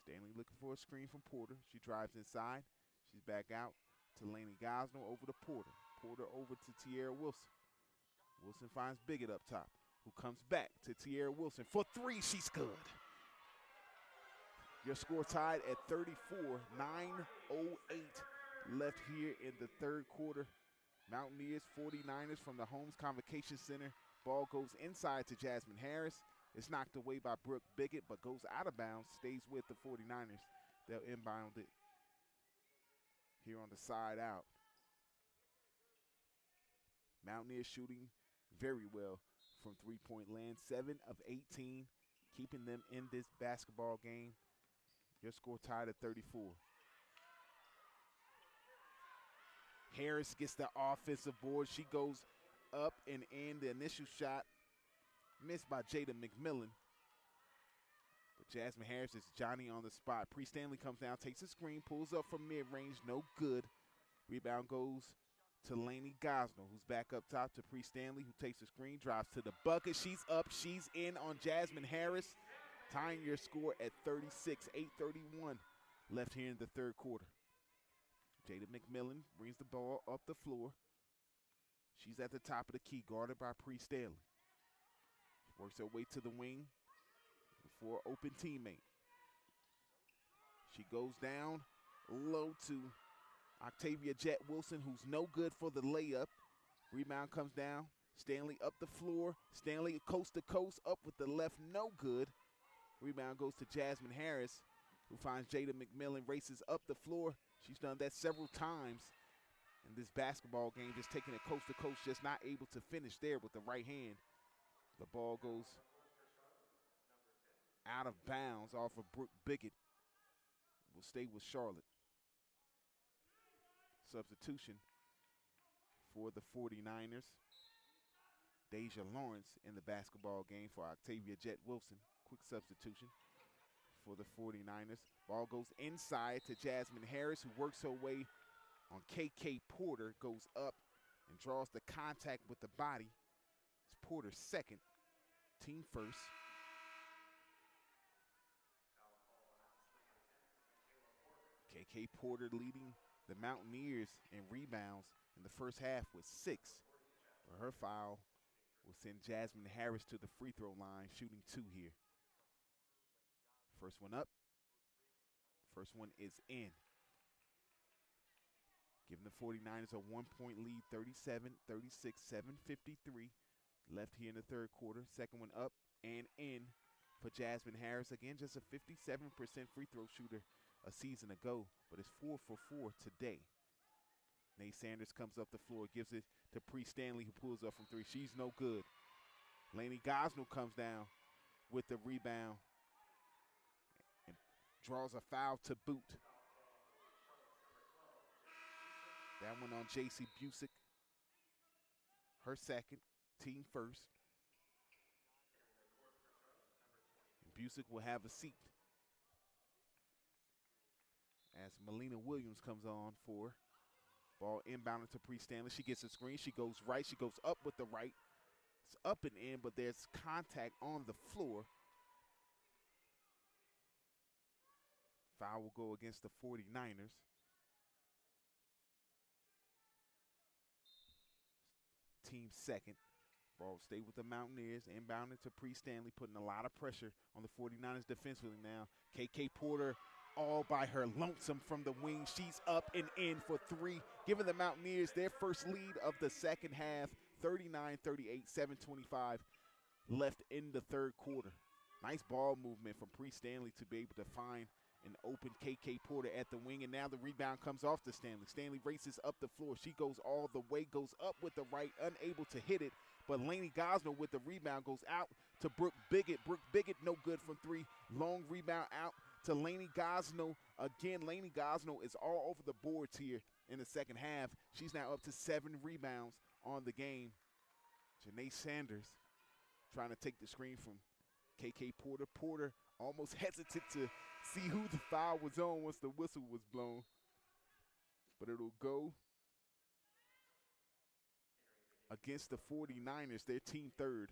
Stanley looking for a screen from Porter. She drives inside. She's back out to Lainey Gosnell, over to Porter. Porter over to Tierra Wilson. Wilson finds Biggett up top, who comes back to Tierra Wilson for 3. She's good. Your score tied at 34. 9:08 left here in the third quarter. Mountaineers 49ers from the Holmes Convocation Center. Ball goes inside to Jasmine Harris. It's knocked away by Brooke Biggett, but goes out of bounds, stays with the 49ers. They'll inbound it here on the side out. Mountaineers shooting very well from three-point land. 7 of 18, keeping them in this basketball game. Your score tied at 34. Harris gets the offensive board. She goes up and in. The initial shot missed by Jada McMillan. But Jasmine Harris is Johnny on the spot. Bree Stanley comes down, takes a screen, pulls up from mid-range, no good. Rebound goes to Lainey Gosnell, who's back up top to Bree Stanley, who takes the screen, drives to the bucket. She's up, she's in on Jasmine Harris, tying your score at 36. 8:31 left here in the third quarter. Jada McMillan brings the ball up the floor. She's at the top of the key, guarded by Bree Stanley. Works her way to the wing for an open teammate. She goes down low to Octavia Jet Wilson, who's no good for the layup. Rebound comes down. Stanley up the floor. Stanley coast to coast, up with the left, no good. Rebound goes to Jasmine Harris, who finds Jada McMillan, races up the floor. She's done that several times in this basketball game, just taking it coast to coast, just not able to finish there with the right hand. The ball goes out of bounds off of Brooke Biggett. Will stay with Charlotte. Substitution for the 49ers. Deja Lawrence in the basketball game for Octavia Jet Wilson. Quick substitution for the 49ers. Ball goes inside to Jasmine Harris, who works her way on KK Porter, goes up and draws the contact with the body. It's Porter's second, team first. KK Porter leading the Mountaineers in rebounds in the first half with 6. But her foul will send Jasmine Harris to the free throw line, shooting 2 here. First one up. First one is in. Giving the 49ers a 1-point lead, 37-36, 7:53 left here in the third quarter. Second one up and in for Jasmine Harris. Again, just a 57% free throw shooter a season ago, but it's 4 for 4 today. Janae Sanders comes up the floor, gives it to Bree Stanley, who pulls up from 3. She's no good. Lainey Gosnell comes down with the rebound and draws a foul to boot. That one on J.C. Busick. Her second, team first. And Busick will have a seat as Melina Williams comes on for. Ball inbounded to Bree Stanley. She gets a screen. She goes right. She goes up with the right. It's up and in, but there's contact on the floor. Foul will go against the 49ers. Team second. Ball stay with the Mountaineers. Inbounded to Bree Stanley, putting a lot of pressure on the 49ers defensively now. KK Porter all by her lonesome from the wing. She's up and in for 3, giving the Mountaineers their first lead of the second half, 39-38, 7:25 left in the third quarter. Nice ball movement from Bree Stanley to be able to find an open KK Porter at the wing, and now the rebound comes off to Stanley. Stanley races up the floor. She goes all the way, goes up with the right, unable to hit it, but Lainey Gosnell with the rebound goes out to Brooke Biggett. Brooke Biggett no good from 3. Long rebound out to Lainey Gosnell. Again, Lainey Gosnell is all over the boards here in the second half. She's now up to 7 rebounds on the game. Janae Sanders trying to take the screen from KK Porter. Porter almost hesitant to see who the foul was on once the whistle was blown. But it'll go against the 49ers, their team third.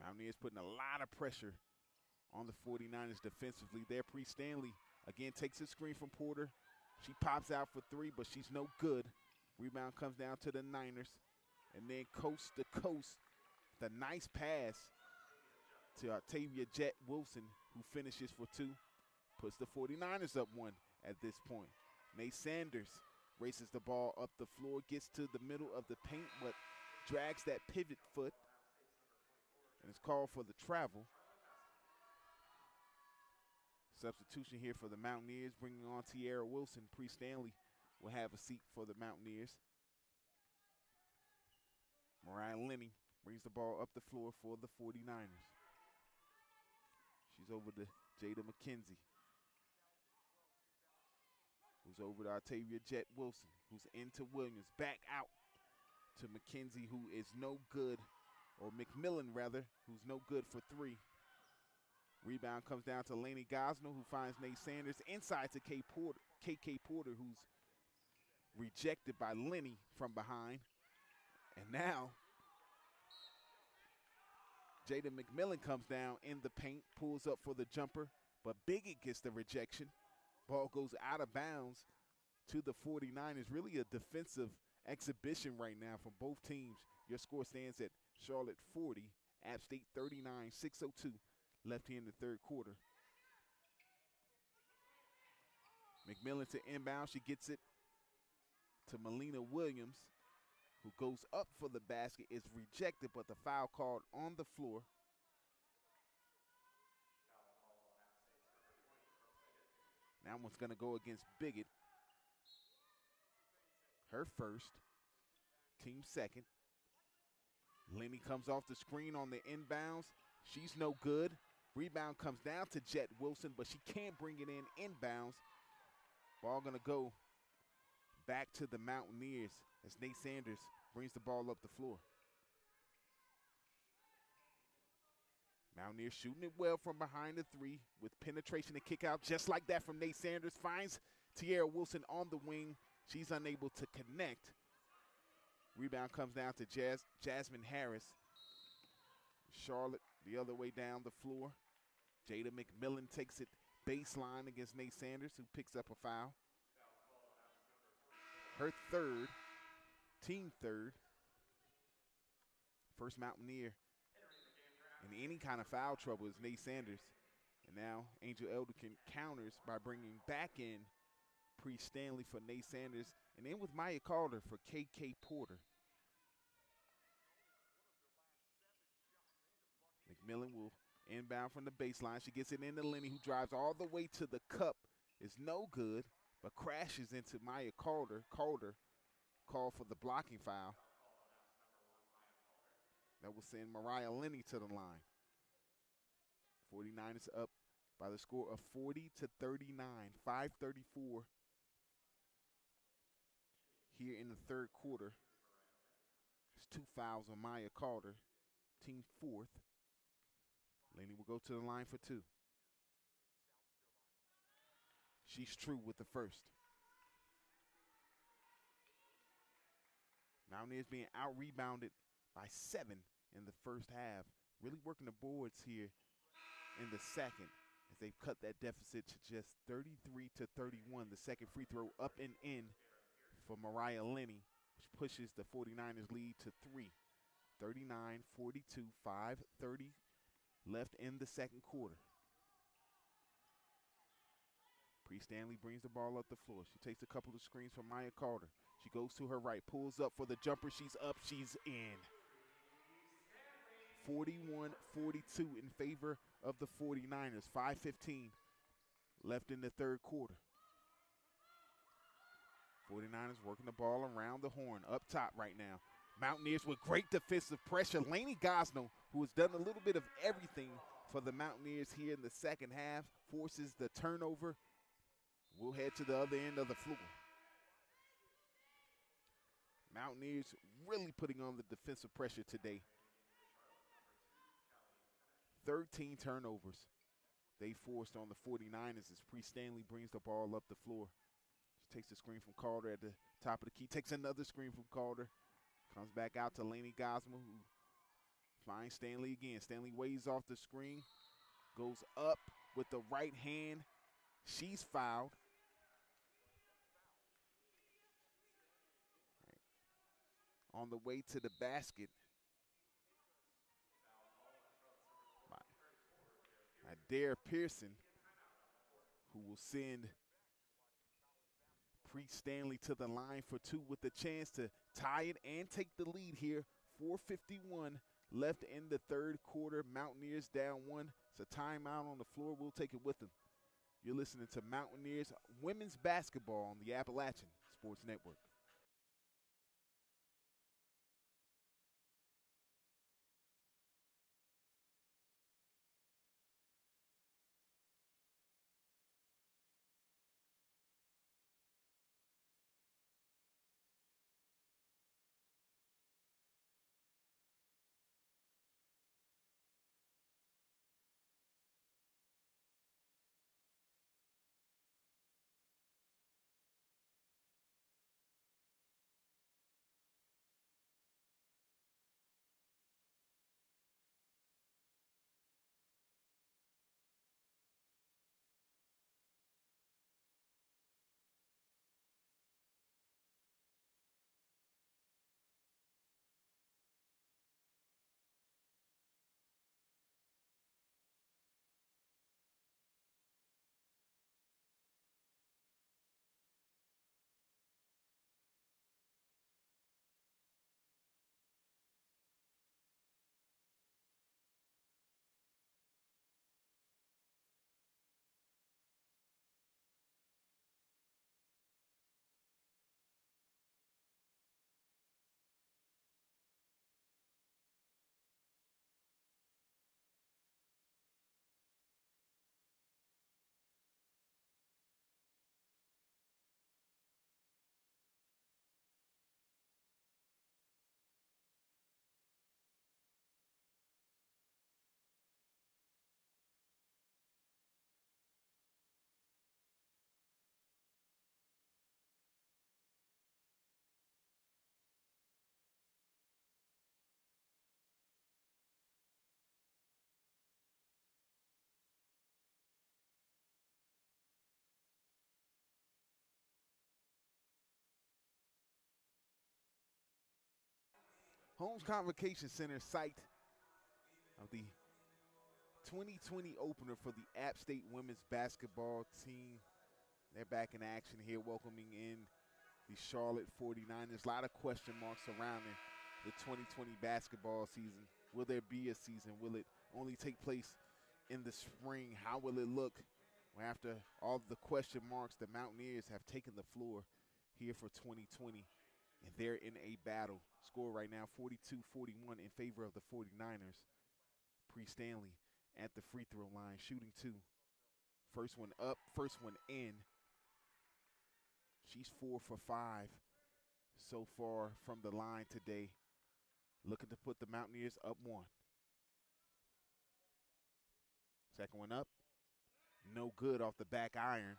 Mountaineers putting a lot of pressure on the 49ers defensively there. Bree Stanley again takes a screen from Porter. She pops out for 3, but she's no good. Rebound comes down to the Niners. And then coast to coast, the nice pass to Octavia Jet Wilson, who finishes for 2. Puts the 49ers up 1 at this point. Janae Sanders races the ball up the floor, gets to the middle of the paint, but drags that pivot foot. And it's called for the travel. Substitution here for the Mountaineers, bringing on Tiara Wilson. Bree Stanley will have a seat for the Mountaineers. Mariah Lenny brings the ball up the floor for the 49ers. She's over to Jada McKenzie, who's over to Octavia Jet Wilson, who's into Williams. Back out to McKenzie, who is no good, or McMillan rather, who's no good for 3. Rebound comes down to Lainey Gosnell, who finds Janae Sanders inside to KK Porter, who's rejected by Lenny from behind. And now Jada McMillan comes down in the paint, pulls up for the jumper, but Biggett gets the rejection. Ball goes out of bounds to the 49ers. Really a defensive exhibition right now from both teams. Your score stands at Charlotte 40, App State 39, 6:02 left here in the third quarter. McMillan to inbound. She gets it to Melina Williams, who goes up for the basket, is rejected, but the foul called on the floor. That one's going to go against Biggett. Her first, team second. Lenny comes off the screen on the inbounds. She's no good. Rebound comes down to Jet Wilson, but she can't bring it in inbounds. Ball going to go back to the Mountaineers as Nate Sanders brings the ball up the floor. Mountaineers shooting it well from behind the three with penetration and kick out just like that from Nate Sanders. Finds Tierra Wilson on the wing. She's unable to connect. Rebound comes down to Jasmine Harris. Charlotte the other way down the floor. Jada McMillan takes it baseline against Nate Sanders, who picks up a foul. Her third, team third. First Mountaineer in any kind of foul trouble is Nate Sanders. And now Angel Elderkin counters by bringing back in Bree Stanley for Nate Sanders, and in with Maya Calder for KK Porter. McMillan will inbound from the baseline. She gets it into Lenny, who drives all the way to the cup. It's no good, but crashes into Maya Calder. Calder called for the blocking foul. That will send Mariah Lenny to the line. 49ers up by the score of 40-39, 5:34 here in the third quarter. There's 2 fouls on Maya Calder, team fourth. Lenny will go to the line for 2. She's true with the first. Mountaineers being out-rebounded by 7 in the first half. Really working the boards here in the second as they've cut that deficit to just 33-31. The second free throw up and in for Mariah Lenny, which pushes the 49ers lead to 3. 39-42, 5:30 left in the second quarter. Bree Stanley brings the ball up the floor. She takes a couple of screens from Maya Calder. She goes to her right, pulls up for the jumper. She's up, she's in. 41-42 in favor of the 49ers. 5:15 left in the third quarter. 49ers working the ball around the horn, up top right now. Mountaineers with great defensive pressure. Lainey Gosnell, who has done a little bit of everything for the Mountaineers here in the second half, forces the turnover. We'll head to the other end of the floor. Mountaineers really putting on the defensive pressure today. 13 turnovers they forced on the 49ers as Bree Stanley brings the ball up the floor. She takes the screen from Calder at the top of the key, takes another screen from Calder. Comes back out to Lainey Gosnell, who finds Stanley again. Stanley waves off the screen, goes up with the right hand. She's fouled. Right. On the way to the basket. Dare Pearson, who will send Bree Stanley to the line for 2 with the chance to tie it and take the lead here. 4:51 left in the third quarter. Mountaineers down 1. It's a timeout on the floor. We'll take it with them. You're listening to Mountaineers women's basketball on the Appalachian Sports Network. Holmes Convocation Center site of the 2020 opener for the App State women's basketball team. They're back in action here, welcoming in the Charlotte 49ers. A lot of question marks surrounding the 2020 basketball season. Will there be a season? Will it only take place in the spring? How will it look? Well, after all the question marks, the Mountaineers have taken the floor here for 2020, and they're in a battle. Score right now, 42-41 in favor of the 49ers. Pre Stanley at the free throw line, shooting two. First one up, first one in. She's 4 for 5 so far from the line today. Looking to put the Mountaineers up 1. Second one up. No good off the back iron.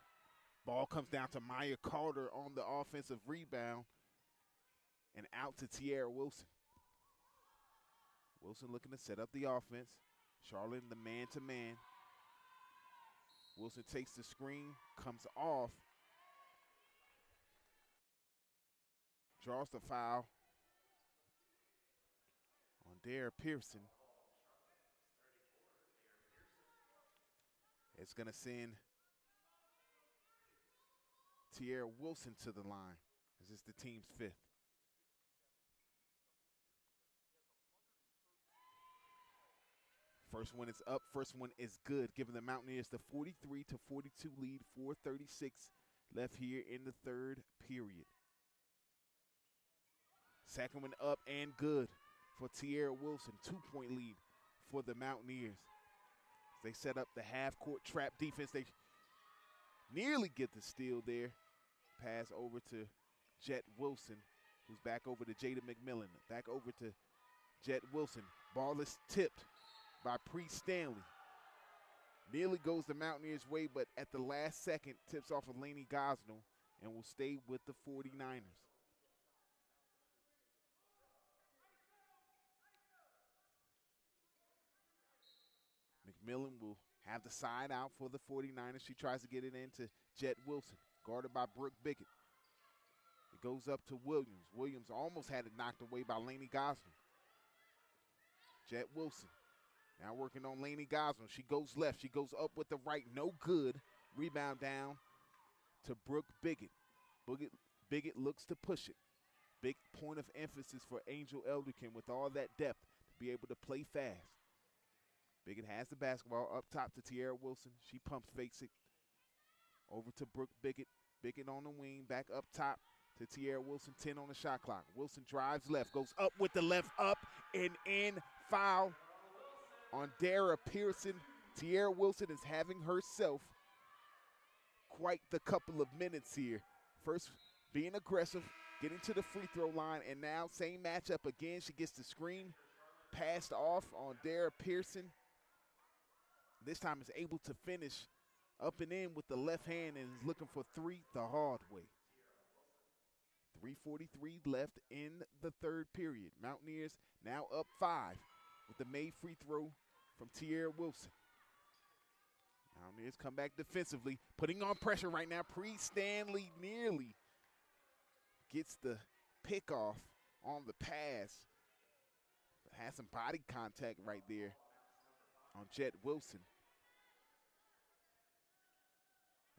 Ball comes down to Maya Carter on the offensive rebound. And out to Tierra Wilson. Wilson looking to set up the offense. Charlotte in the man-to-man. Wilson takes the screen, comes off. Draws the foul on Dara Pearson. It's going to send Tierra Wilson to the line, as it's the team's 5th. First one is up, first one is good, giving the Mountaineers the 43-42 lead, 4:36 left here in the third period. Second one up and good for Tierra Wilson, 2-point lead for the Mountaineers. They set up the half-court trap defense. They nearly get the steal there. Pass over to Jet Wilson, who's back over to Jada McMillan. Back over to Jet Wilson. Ball is tipped by Pre Stanley. Nearly goes the Mountaineers' way, but at the last second, tips off of Lainey Gosnell and will stay with the 49ers. McMillan will have the side out for the 49ers. She tries to get it into Jet Wilson, guarded by Brooke Biggett. It goes up to Williams. Williams almost had it knocked away by Lainey Gosnell. Jet Wilson now working on Lainey Gosnell. She goes left. She goes up with the right. No good. Rebound down to Brooke Biggett. Biggett looks to push it. Big point of emphasis for Angel Elderkin with all that depth to be able to play fast. Biggett has the basketball up top to Tierra Wilson. She pumps fakes it over to Brooke Biggett. Biggett on the wing, back up top to Tierra Wilson, 10 on the shot clock. Wilson drives left, goes up with the left up and in. Foul on Dara Pearson. Tierra Wilson is having herself quite the couple of minutes here. First being aggressive, getting to the free throw line, and now same matchup again. She gets the screen passed off on Dara Pearson. This time is able to finish up and in with the left hand and is looking for 3 the hard way. 3:43 left in the third period. Mountaineers now up 5 with the made free throw from Tierra Wilson. Mountaineers come back defensively, putting on pressure right now. Pre Stanley nearly gets the pick off on the pass, but has some body contact right there on Jet Wilson.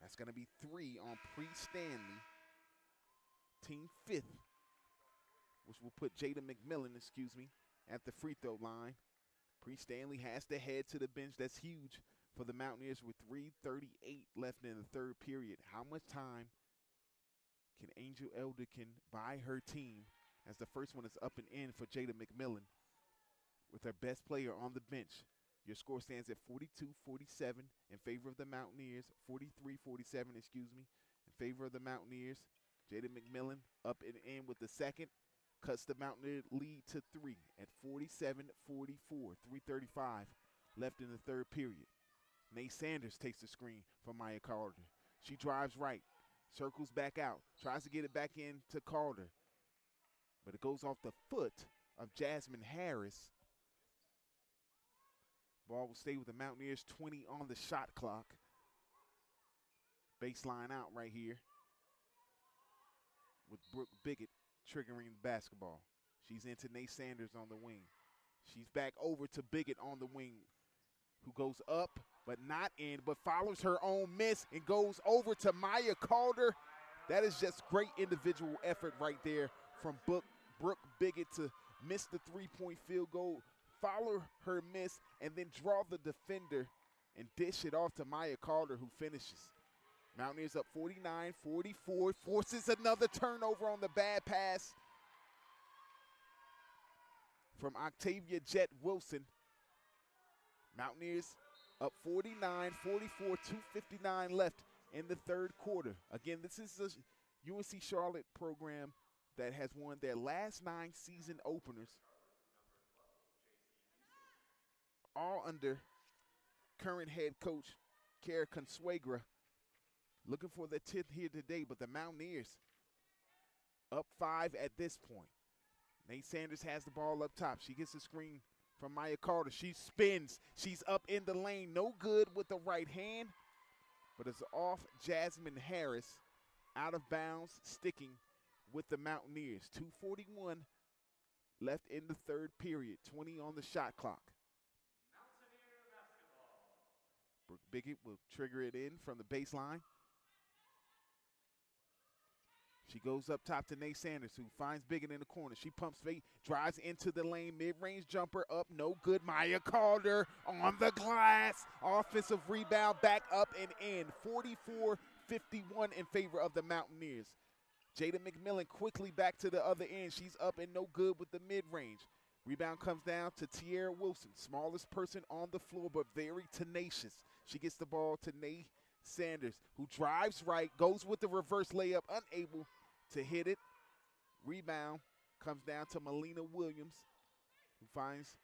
That's going to be 3 on Pre Stanley, team 5th, which will put Jada McMillan, at the free throw line. Pre Stanley has to head to the bench. That's huge for the Mountaineers with 3:38 left in the third period. How much time can Angel Elderkin buy her team as the first one is up and in for Jada McMillan with her best player on the bench? Your score stands at 42-47 in favor of the Mountaineers, 43-47, in favor of the Mountaineers. Jada McMillan up and in with the second, cuts the Mountaineer lead to 3 at 47-44, 3:35 left in the third period. Janae Sanders takes the screen from Maya Carter. She drives right, circles back out, tries to get it back in to Carter, but it goes off the foot of Jasmine Harris. Ball will stay with the Mountaineers, 20 on the shot clock. Baseline out right here with Brooke Biggett triggering the basketball. She's into Janae Sanders on the wing. She's back over to Biggett on the wing, who goes up but not in, but follows her own miss and goes over to Maya Calder. That is just great individual effort right there from Brooke Biggett to miss the three-point field goal, follow her miss, and then draw the defender and dish it off to Maya Calder, who finishes. Mountaineers up 49-44, forces another turnover on the bad pass from Octavia Jet Wilson. Mountaineers up 49-44, 2:59 left in the third quarter. Again, this is the UNC Charlotte program that has won their last 9 season openers, all under current head coach Kara Consuegra. Looking for the 10th here today, but the Mountaineers up 5 at this point. Janae Sanders has the ball up top. She gets the screen from Maya Calder. She spins. She's up in the lane. No good with the right hand, but it's off Jasmine Harris, out of bounds, sticking with the Mountaineers. 2:41 left in the third period. 20 on the shot clock. Brooke Biggett will trigger it in from the baseline. She goes up top to Janae Sanders, who finds Biggett in the corner. She pumps fake, drives into the lane, mid-range jumper up, no good. Maya Calder on the glass. Offensive rebound, back up and in. 44-51 in favor of the Mountaineers. Jada McMillan quickly back to the other end. She's up and no good with the mid-range. Rebound comes down to Tiara Wilson, smallest person on the floor, but very tenacious. She gets the ball to Janae Sanders, who drives right, goes with the reverse layup, unable to hit it. Rebound comes down to Melina Williams, who finds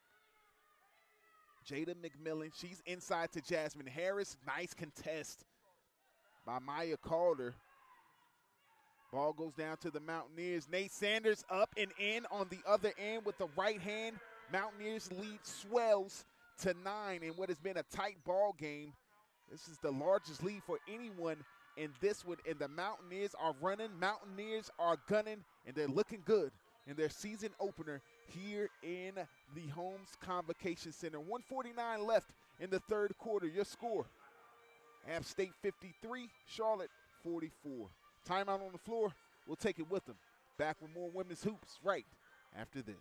Jada McMillan. She's inside to Jasmine Harris. Nice contest by Maya Calder. Ball goes down to the Mountaineers. Janae Sanders up and in on the other end with the right hand. Mountaineers lead swells to 9 in what has been a tight ball game. This is the largest lead for anyone in this one, and the Mountaineers are running, Mountaineers are gunning, and they're looking good in their season opener here in the Holmes Convocation Center. 1:49 left in the third quarter. Your score, App State 53, Charlotte 44. Timeout on the floor. We'll take it with them. Back with more women's hoops right after this.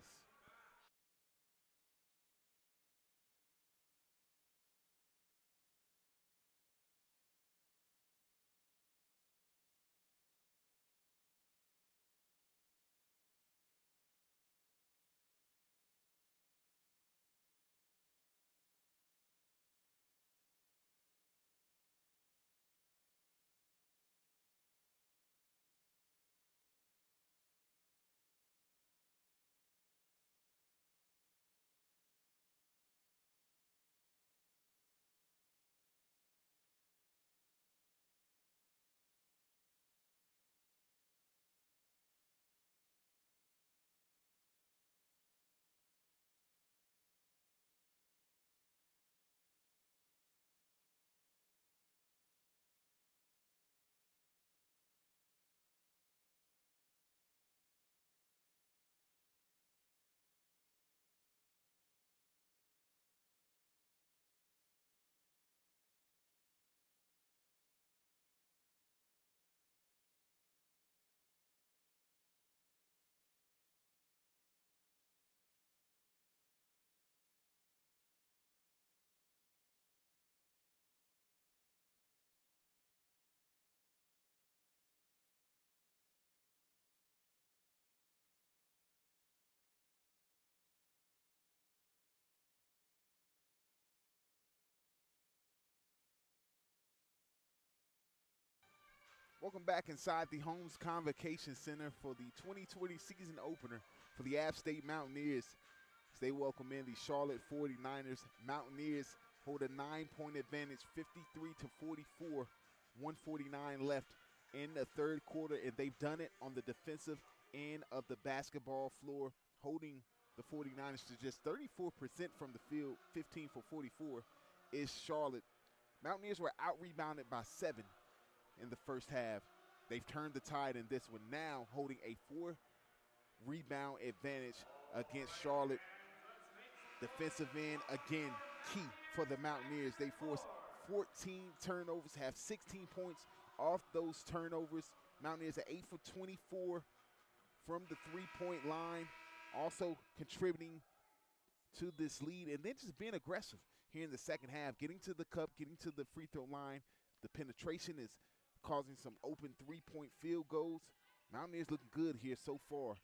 Welcome back inside the Holmes Convocation Center for the 2020 season opener for the App State Mountaineers. As they welcome in the Charlotte 49ers. Mountaineers hold a 9-point advantage, 53-44, 1:49 left in the third quarter, and they've done it on the defensive end of the basketball floor, holding the 49ers to just 34% from the field, 15 for 44 is Charlotte. Mountaineers were out-rebounded by 7 in the first half. They've turned the tide in this one, now holding a 4-rebound advantage against Charlotte. Defensive end, again, key for the Mountaineers. They forced 14 turnovers, have 16 points off those turnovers. Mountaineers are 8 for 24 from the three-point line, also contributing to this lead, and then just being aggressive here in the second half, getting to the cup, getting to the free throw line. The penetration is causing some open three-point field goals. Mountaineers looking good here so far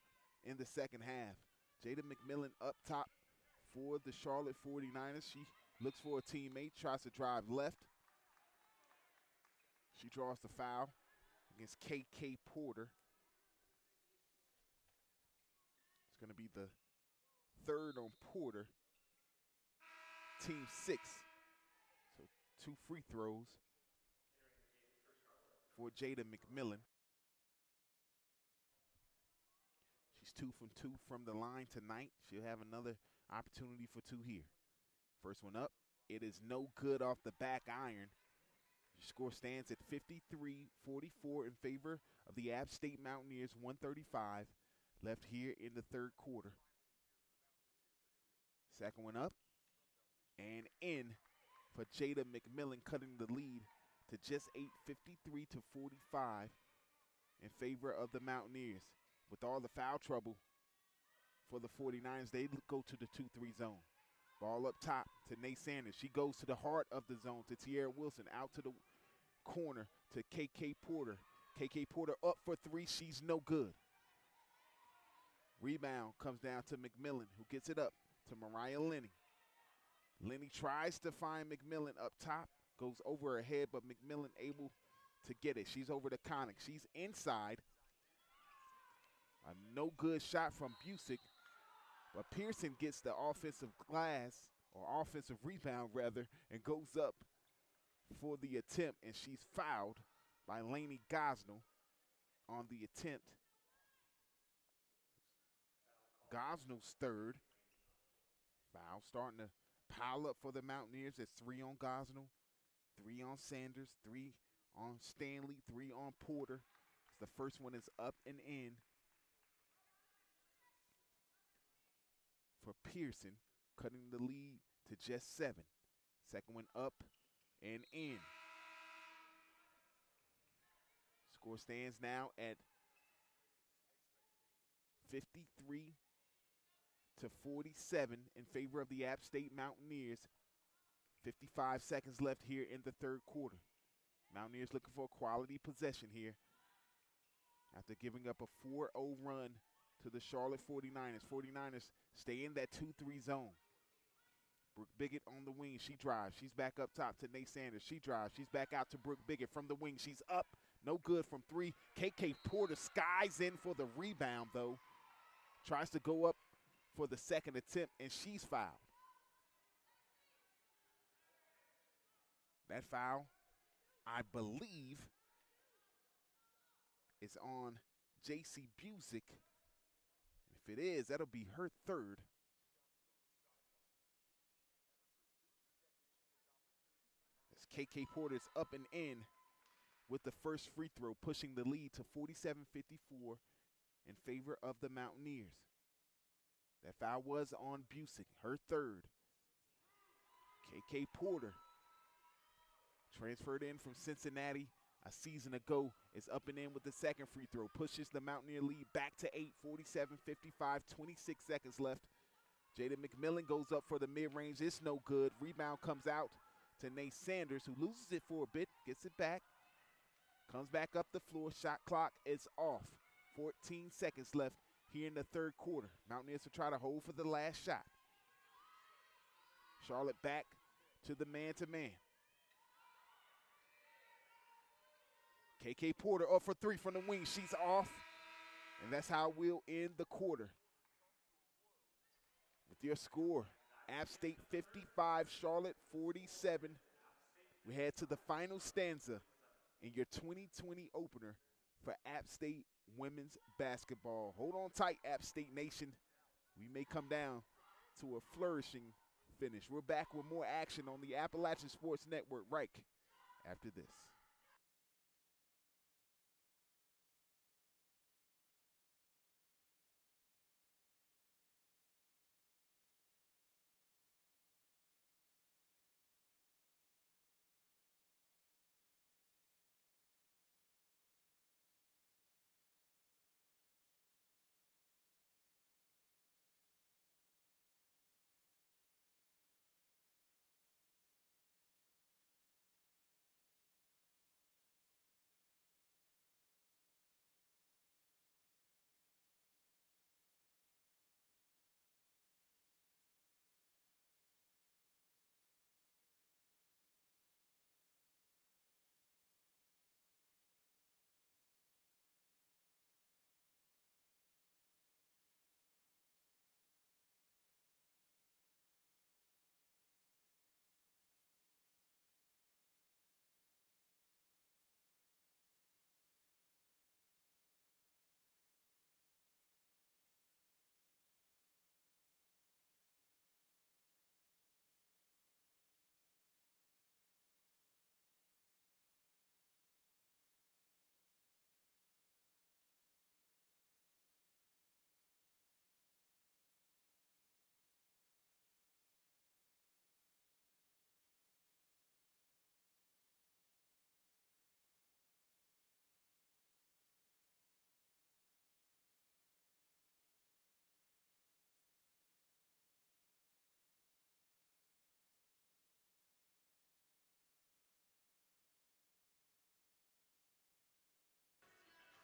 in the second half. Jada McMillan up top for the Charlotte 49ers. She looks for a teammate, tries to drive left. She draws the foul against KK Porter. It's going to be the third on Porter. Team 6. So 2 free throws for Jada McMillan. She's 2 from 2 from the line tonight. She'll have another opportunity for 2 here. First one up. It is no good off the back iron. The score stands at 53-44 in favor of the App State Mountaineers. 1:35 left here in the third quarter. Second one up and in for Jada McMillan, cutting the lead to just 8, 53-45 in favor of the Mountaineers. With all the foul trouble for the 49ers, they go to the 2-3 zone. Ball up top to Janae Sanders. She goes to the heart of the zone to Tierra Wilson, out to the corner to KK Porter. KK Porter up for 3. She's no good. Rebound comes down to McMillan, who gets it up to Mariah Lenny. Lenny tries to find McMillan up top, goes over her head, but McMillan able to get it. She's over to Connick. She's inside. A no good shot from Busick, but Pearson gets the offensive glass, or offensive rebound rather, and goes up for the attempt, and she's fouled by Lainey Gosnell on the attempt. Gosnell's third. Foul starting to pile up for the Mountaineers. It's 3 on Gosnell, 3 on Sanders, 3 on Stanley, 3 on Porter. The first one is up and in for Pearson, cutting the lead to just 7. Second one up and in. Score stands now at 53-47 in favor of the App State Mountaineers. 55 seconds left here in the third quarter. Mountaineers looking for a quality possession here after giving up a 4-0 run to the Charlotte 49ers. 49ers stay in that 2-3 zone. Brooke Biggett on the wing. She drives. She's back up top to Janae Sanders. She drives. She's back out to Brooke Biggett from the wing. She's up. No good from 3. KK Porter skies in for the rebound, though. Tries to go up for the second attempt, and she's fouled. That foul, I believe, is on J.C. Busick. If it is, that'll be her third. As KK Porter's up and in with the first free throw, pushing the lead to 47-54 in favor of the Mountaineers. That foul was on Busick, her third. KK Porter, transferred in from Cincinnati a season ago, is up and in with the second free throw. Pushes the Mountaineer lead back to 8, 47-55, 26 seconds left. Jada McMillan goes up for the mid-range. It's no good. Rebound comes out to Janae Sanders, who loses it for a bit, gets it back, comes back up the floor. Shot clock is off. 14 seconds left here in the third quarter. Mountaineers will try to hold for the last shot. Charlotte back to the man-to-man. KK Porter up for 3 from the wing. She's off, and that's how we'll end the quarter. With your score, App State 55, Charlotte 47. We head to the final stanza in your 2020 opener for App State women's basketball. Hold on tight, App State Nation. We may come down to a flourishing finish. We're back with more action on the Appalachian Sports Network right after this.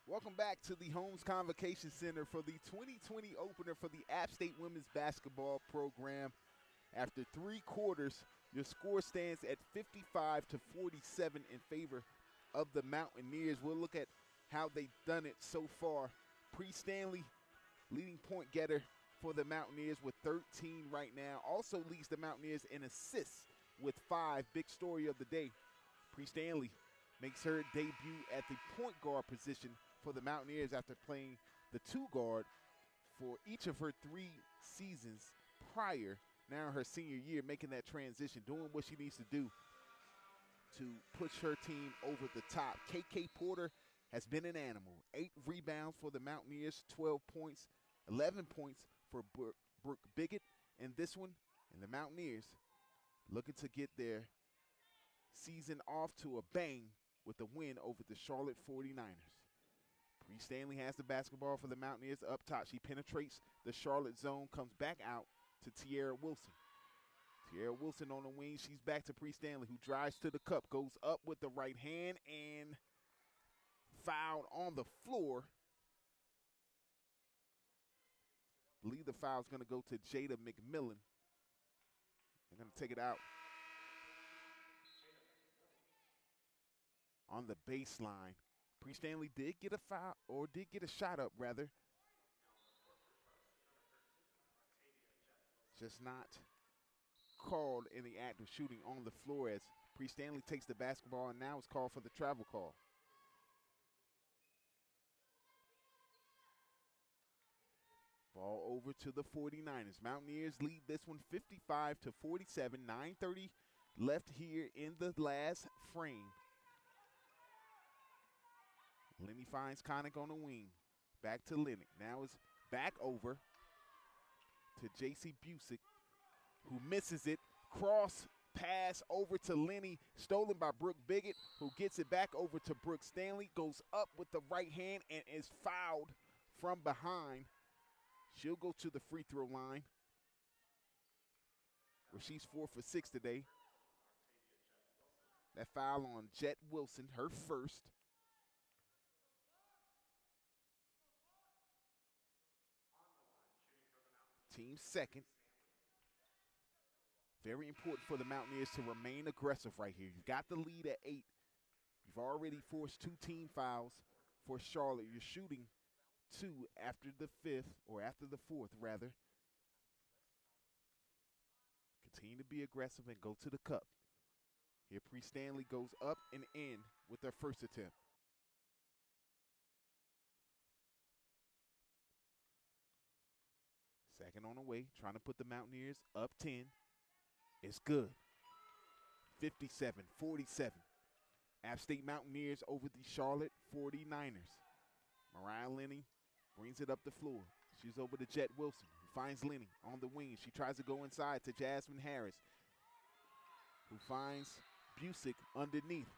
Welcome back to the Holmes Convocation Center for the 2020 opener for the App State women's basketball program. After 3 quarters, your score stands at 55-47 in favor of the Mountaineers. We'll look at how they've done it so far. Bree Stanley, leading point getter for the Mountaineers with 13 right now. Also leads the Mountaineers in assists with 5. Big story of the day. Bree Stanley makes her debut at the point guard position for the Mountaineers after playing the 2 guard for each of her 3 seasons prior. Now her senior year, making that transition, doing what she needs to do to push her team over the top. KK Porter has been an animal. 8 rebounds for the Mountaineers, 12 points, 11 points for Brooke Biggett in this one. And the Mountaineers looking to get their season off to a bang with the win over the Charlotte 49ers. Bree Stanley has the basketball for the Mountaineers up top. She penetrates the Charlotte zone, comes back out to Tiara Wilson. Tiara Wilson on the wing. She's back to Bree Stanley, who drives to the cup, goes up with the right hand, and fouled on the floor. I believe the foul is going to go to Jada McMillan. They're going to take it out on the baseline. Bree Stanley did get a foul, or did get a shot up, rather. Just not called in the act of shooting on the floor, as Bree Stanley takes the basketball and now is called for the travel call. Ball over to the 49ers. Mountaineers lead this one 55-47. 9:30 left here in the last frame. Lenny finds Connick on the wing. Back to Lenny. Now it's back over to J.C. Busick, who misses it. Cross pass over to Lenny, stolen by Brooke Biggett, who gets it back over to Brooke Stanley, goes up with the right hand and is fouled from behind. She'll go to the free throw line, where she's 4 for 6 today. That foul on Jet Wilson, her first. Team second. Very important for the Mountaineers to remain aggressive right here. You've got the lead at 8. You've already forced 2 team fouls for Charlotte. You're shooting 2 after the 5th, or after the 4th, rather. Continue to be aggressive and go to the cup. Here, Bree Stanley goes up and in with their first attempt. Second on the way, trying to put the Mountaineers up 10. It's good. 57-47. App State Mountaineers over the Charlotte 49ers. Mariah Lenny brings it up the floor. She's over to Jet Wilson, who finds Lenny on the wing. She tries to go inside to Jasmine Harris, who finds Busick underneath.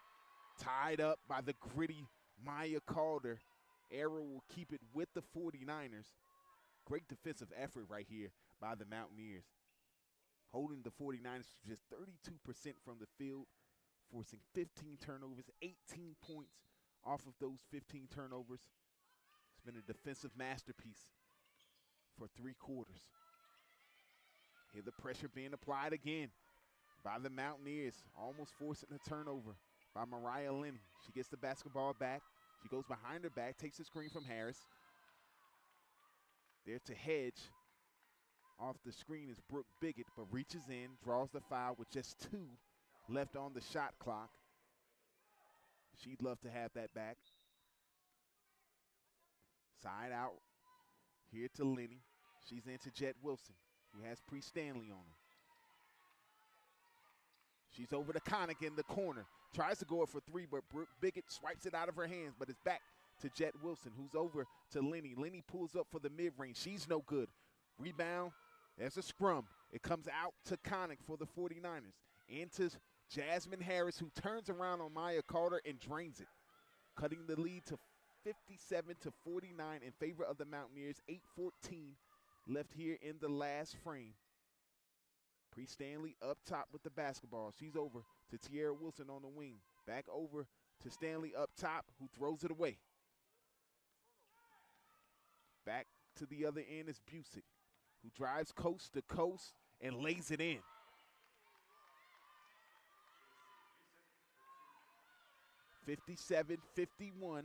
Tied up by the gritty Maya Calder. Arrow will keep it with the 49ers. Great defensive effort right here by the Mountaineers. Holding the 49ers to just 32% from the field, forcing 15 turnovers, 18 points off of those 15 turnovers. It's been a defensive masterpiece for 3 quarters. Here the pressure being applied again by the Mountaineers, almost forcing a turnover by Mariah Lenny. She gets the basketball back. She goes behind her back, takes the screen from Harris. There to hedge off the screen is Brooke Biggett, but reaches in, draws the foul with just 2 left on the shot clock. She'd love to have that back. Side out here to Lenny. She's into Jet Wilson, who has Bree Stanley on her. She's over to Connick in the corner. Tries to go up for 3, but Brooke Biggett swipes it out of her hands, but it's back to Jet Wilson, who's over to Lenny. Lenny pulls up for the mid-range. She's no good. Rebound. There's a scrum. It comes out to Connick for the 49ers. Into Jasmine Harris, who turns around on Maya Calder and drains it. Cutting the lead to 57-49 in favor of the Mountaineers. 8:14 left here in the last frame. Bree Stanley up top with the basketball. She's over to Tiara Wilson on the wing. Back over to Stanley up top, who throws it away. Back to the other end is Busick, who drives coast to coast and lays it in. (57-51).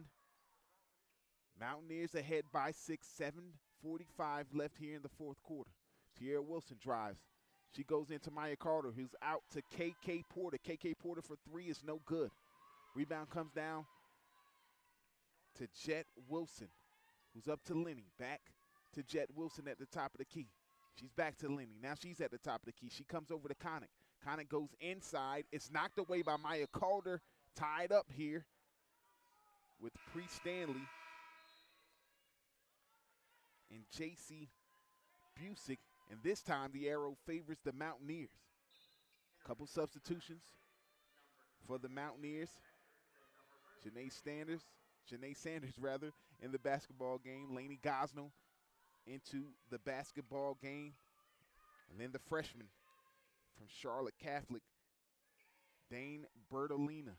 Mountaineers ahead by 6, 7:45 left here in the fourth quarter. Tierra Wilson drives. She goes into Maya Carter, who's out to KK Porter. KK Porter for three is no good. Rebound comes down to Jet Wilson, who's up to Lenny. Back to Jet Wilson at the top of the key. She's back to Lenny. Now she's at the top of the key. She comes over to Connick. Connick goes inside. It's knocked away by Maya Carter. Tied up here with Pre Stanley and J.C. Busick. And this time the arrow favors the Mountaineers. Couple substitutions for the Mountaineers. Janae Sanders in the basketball game. Lainey Gosnell into the basketball game. And then the freshman from Charlotte Catholic, Dane Bertolina,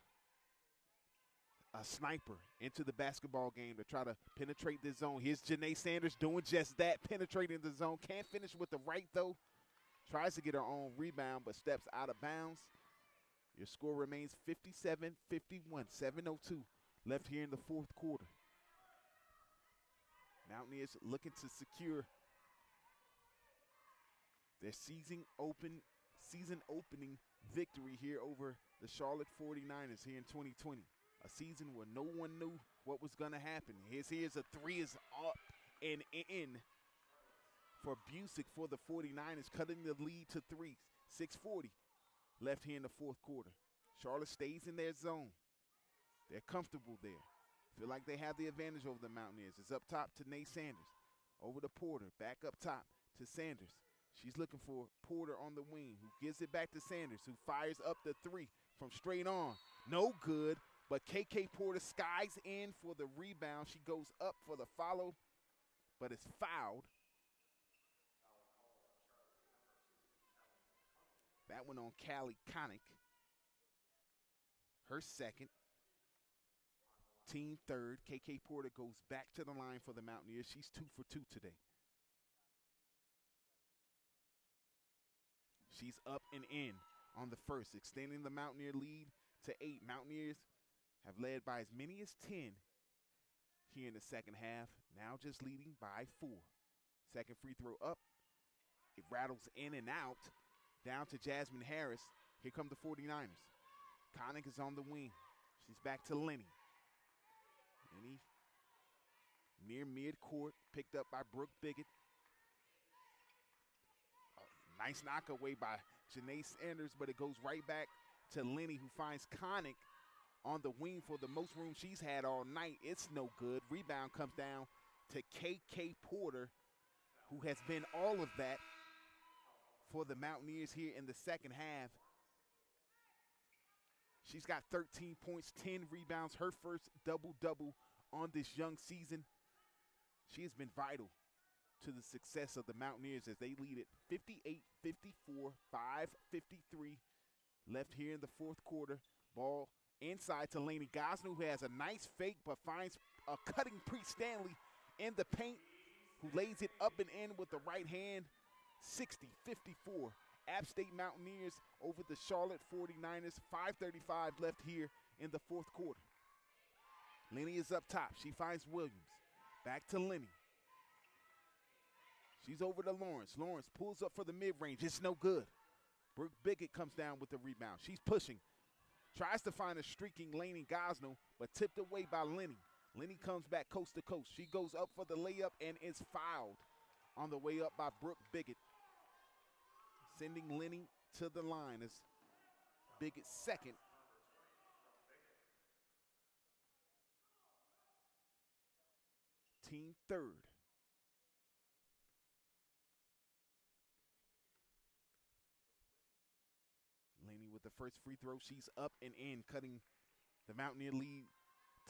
a sniper, into the basketball game to try to penetrate the zone. Here's Janae Sanders doing just that, penetrating the zone. Can't finish with the right, though. Tries to get her own rebound, but steps out of bounds. Your score remains 57-51, 7:02 left here in the fourth quarter. Mountaineers looking to secure their season opening victory here over the Charlotte 49ers here in 2020. A season where no one knew what was going to happen. Here's a three is up and in for Busick for the 49ers, cutting the lead to three. 6:40 left here in the fourth quarter. Charlotte stays in their zone. They're comfortable there. Feel like they have the advantage over the Mountaineers. It's up top to Janae Sanders. Over to Porter. Back up top to Sanders. She's looking for Porter on the wing, who gives it back to Sanders, who fires up the three from straight on. No good, but KK Porter skies in for the rebound. She goes up for the follow, but it's fouled. That one on Callie Connick. Her second. Team third. KK Porter goes back to the line for the Mountaineers. She's 2 for 2 today. She's up and in on the first, extending the Mountaineer lead to 8. Mountaineers have led by as many as 10 here in the second half, now just leading by 4. Second free throw up. It rattles in and out, down to Jasmine Harris. Here come the 49ers. Connick is on the wing. She's back to Lenny. Lenny near midcourt, picked up by Brooke Biggett. Nice knock away by Janae Sanders, but it goes right back to Lenny, who finds Connick on the wing for the most room she's had all night. It's no good. Rebound comes down to KK Porter, who has been all of that for the Mountaineers here in the second half. She's got 13 points, 10 rebounds, her first double-double on this young season. She has been vital to the success of the Mountaineers as they lead it 58-54, 5:53 left here in the fourth quarter. Ball inside to Lainey Gosnell, who has a nice fake but finds a cutting Pre Stanley in the paint, who lays it up and in with the right hand. 60-54. App State Mountaineers over the Charlotte 49ers. 5:35 left here in the fourth quarter. Lenny is up top. She finds Williams. Back to Lenny. She's over to Lawrence. Lawrence pulls up for the mid-range. It's no good. Brooke Biggett comes down with the rebound. She's pushing. Tries to find a streaking Lainey Gosnell, but tipped away by Lenny. Lenny comes back coast to coast. She goes up for the layup and is fouled on the way up by Brooke Biggett, sending Lenny to the line as Biggett's second. Team third. Lenny with the first free throw. She's up and in, cutting the Mountaineer lead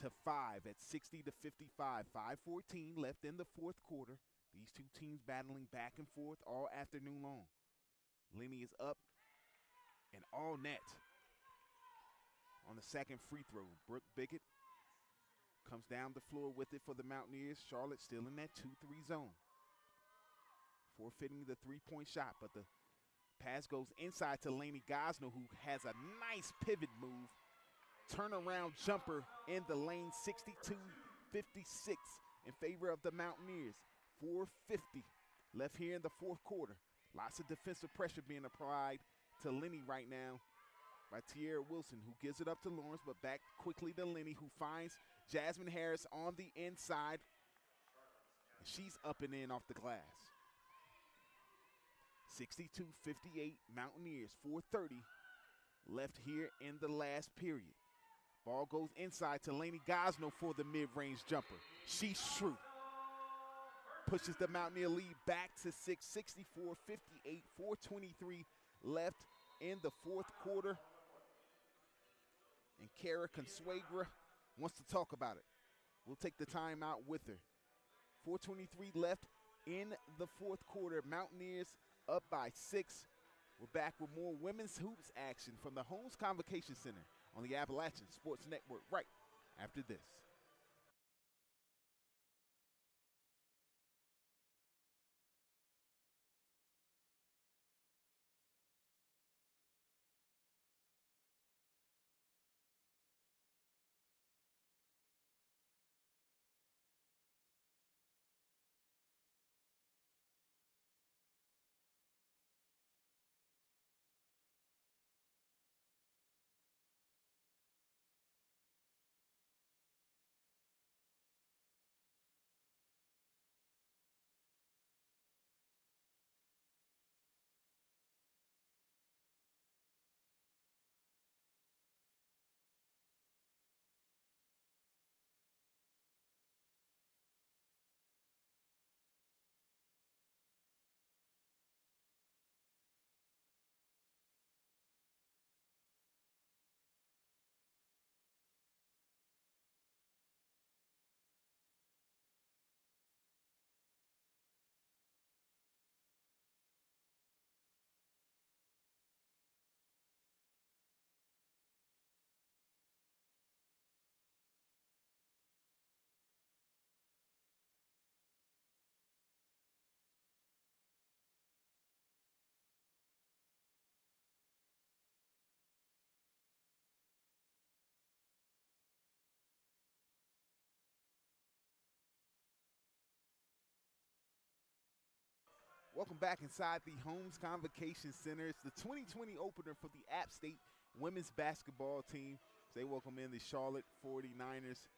to 5 at 60-55. 5:14 left in the fourth quarter. These two teams battling back and forth all afternoon long. Lenny is up and all net on the second free throw. Brooke Biggett Comes down the floor with it for the Mountaineers. Charlotte still in that 2-3 zone. Forfeiting the three-point shot, but the pass goes inside to Lainey Gosnell, who has a nice pivot move. Turnaround jumper in the lane, 62-56 in favor of the Mountaineers. 4:50 left here in the fourth quarter. Lots of defensive pressure being applied to Lenny right now by Tierra Wilson, who gives it up to Lawrence, but back quickly to Lenny, who finds Jasmine Harris on the inside. She's up and in off the glass. 62-58 Mountaineers, 4:30 left here in the last period. Ball goes inside to Lainey Gosnell for the mid-range jumper. She's true. Pushes the Mountaineer lead back to 6, 64-58, 4:23 left in the fourth quarter. And Kara Consuegra wants to talk about it. We'll take the timeout with her. 4:23 left in the fourth quarter. Mountaineers up by 6. We're back with more women's hoops action from the Holmes Convocation Center on the Appalachian Sports Network right after this. Welcome back inside the Holmes Convocation Center. It's the 2020 opener for the App State women's basketball team. They welcome in the Charlotte 49ers.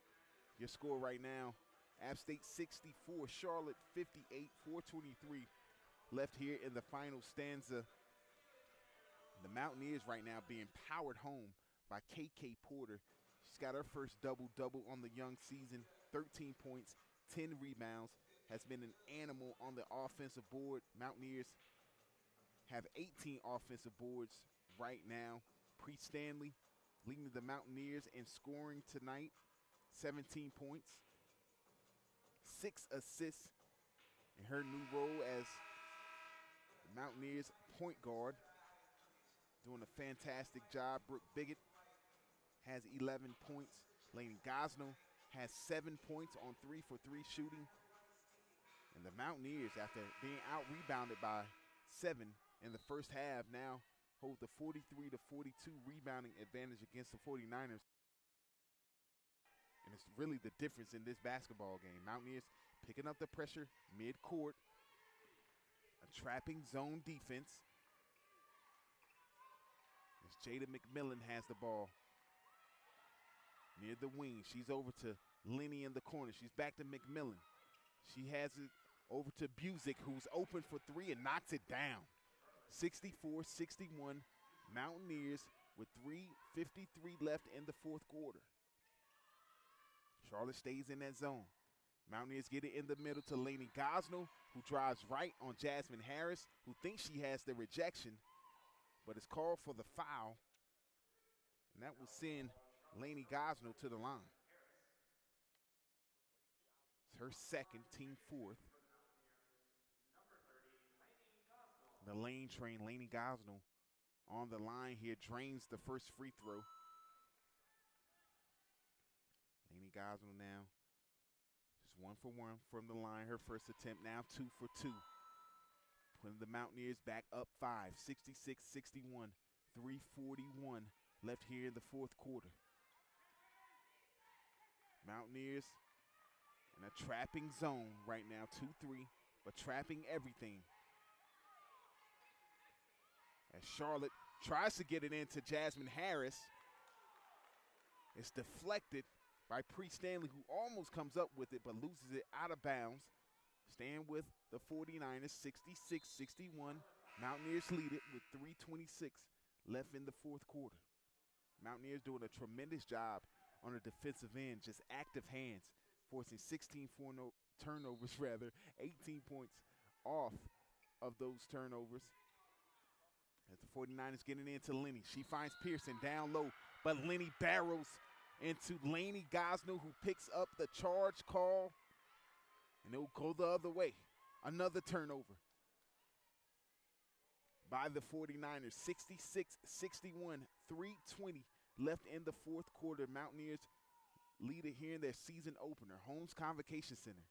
Your score right now, App State 64, Charlotte 58, 4:23 left here in the final stanza. The Mountaineers right now being powered home by KK Porter. She's got her first double-double on the young season, 13 points, 10 rebounds. Has been an animal on the offensive board. Mountaineers have 18 offensive boards right now. Pre Stanley leading the Mountaineers in scoring tonight, 17 points, 6 assists in her new role as the Mountaineers point guard. Doing a fantastic job. Brooke Biggett has 11 points. Lainey Gosnell has 7 points on 3-for-3 shooting. And the Mountaineers, after being out-rebounded by 7 in the first half, now hold the 43-42 rebounding advantage against the 49ers. And it's really the difference in this basketball game. Mountaineers picking up the pressure mid-court, a trapping zone defense. As Jada McMillan has the ball near the wing. She's over to Lenny in the corner. She's back to McMillan. She has it over to Busick, who's open for 3 and knocks it down. 64-61, Mountaineers with 3:53 left in the fourth quarter. Charlotte stays in that zone. Mountaineers get it in the middle to Lainey Gosnell, who drives right on Jasmine Harris, who thinks she has the rejection, but it's called for the foul, and that will send Lainey Gosnell to the line. It's her second, team fourth. The lane train, Lainey Gosnell, on the line here, drains the first free throw. Lainey Gosnell now. Just 1 for 1 from the line. Her first attempt, now 2 for 2. Putting the Mountaineers back up 5, 66-61, 3:41 left here in the fourth quarter. Mountaineers in a trapping zone right now, 2-3, but trapping everything. As Charlotte tries to get it into Jasmine Harris. It's deflected by Pre Stanley, who almost comes up with it but loses it out of bounds. Staying with the 49ers, 66-61. Mountaineers lead it with 3:26 left in the fourth quarter. Mountaineers doing a tremendous job on the defensive end, just active hands, forcing 16 turnovers, 18 points off of those turnovers. As the 49ers getting into Lenny. She finds Pearson down low, but Lenny barrels into Lainey Gosnell, who picks up the charge call, and it will go the other way. Another turnover by the 49ers, 66-61, 3:20 left in the fourth quarter. Mountaineers lead it here in their season opener, Holmes Convocation Center.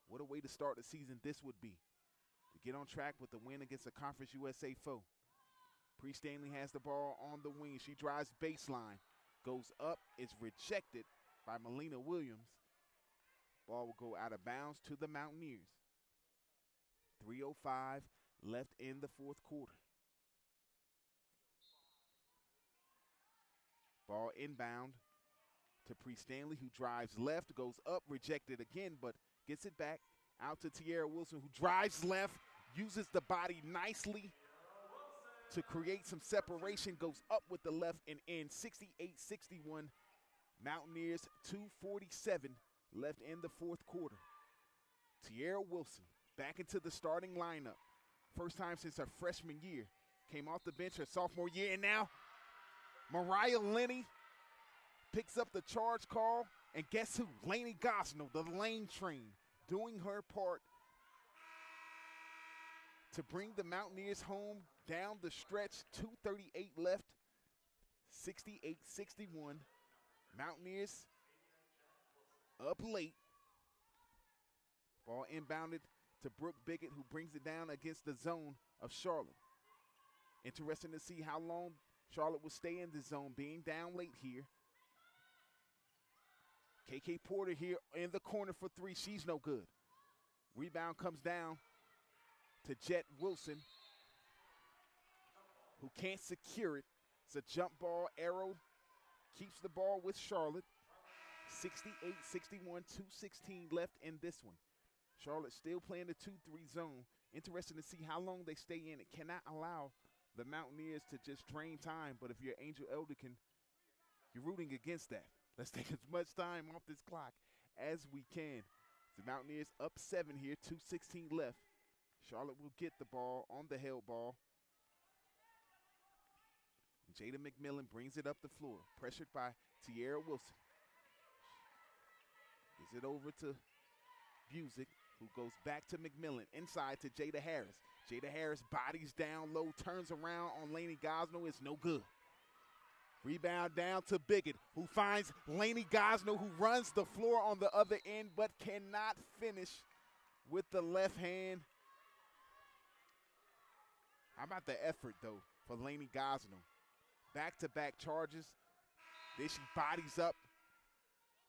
What a way to start the season this would be, to get on track with the win against a Conference USA foe. Pre Stanley has the ball on the wing. She drives baseline, goes up, it's rejected by Melina Williams. Ball will go out of bounds to the Mountaineers. 3:05 left in the fourth quarter. Ball inbound to Pre Stanley, who drives left, goes up, rejected again, but gets it back out to Tiara Wilson, who drives left, uses the body nicely to create some separation, goes up with the left and in. 68-61. Mountaineers, 2:47 left in the fourth quarter. Tiara Wilson back into the starting lineup. First time since her freshman year. Came off the bench her sophomore year, and now Mariah Lenny picks up the charge call, and guess who? Lainey Gosnell, the lane train, doing her part to bring the Mountaineers home down the stretch. 2:38 left, 68-61. Mountaineers up late. Ball inbounded to Brooke Biggett, who brings it down against the zone of Charlotte. Interesting to see how long Charlotte will stay in the zone, being down late here. KK Porter here in the corner for three. She's no good. Rebound comes down to Jet Wilson, who can't secure it. It's a jump ball. Arrow keeps the ball with Charlotte. 68-61, 2:16 left in this one. Charlotte still playing the 2-3 zone. Interesting to see how long they stay in. It cannot allow the Mountaineers to just drain time, but if you're Angel Elderkin, you're rooting against that. Let's take as much time off this clock as we can. The Mountaineers up 7 here, 2:16 left. Charlotte will get the ball on the held ball. Jada McMillan brings it up the floor, pressured by Tiara Wilson. Gives it over to Busick, who goes back to McMillan, inside to Jada Harris. Jada Harris bodies down low, turns around on Lainey Gosnell. It's no good. Rebound down to Biggett, who finds Lainey Gosnell, who runs the floor on the other end, but cannot finish with the left hand. How about the effort, though, for Lainey Gosnell? Back-to-back charges. Then she bodies up,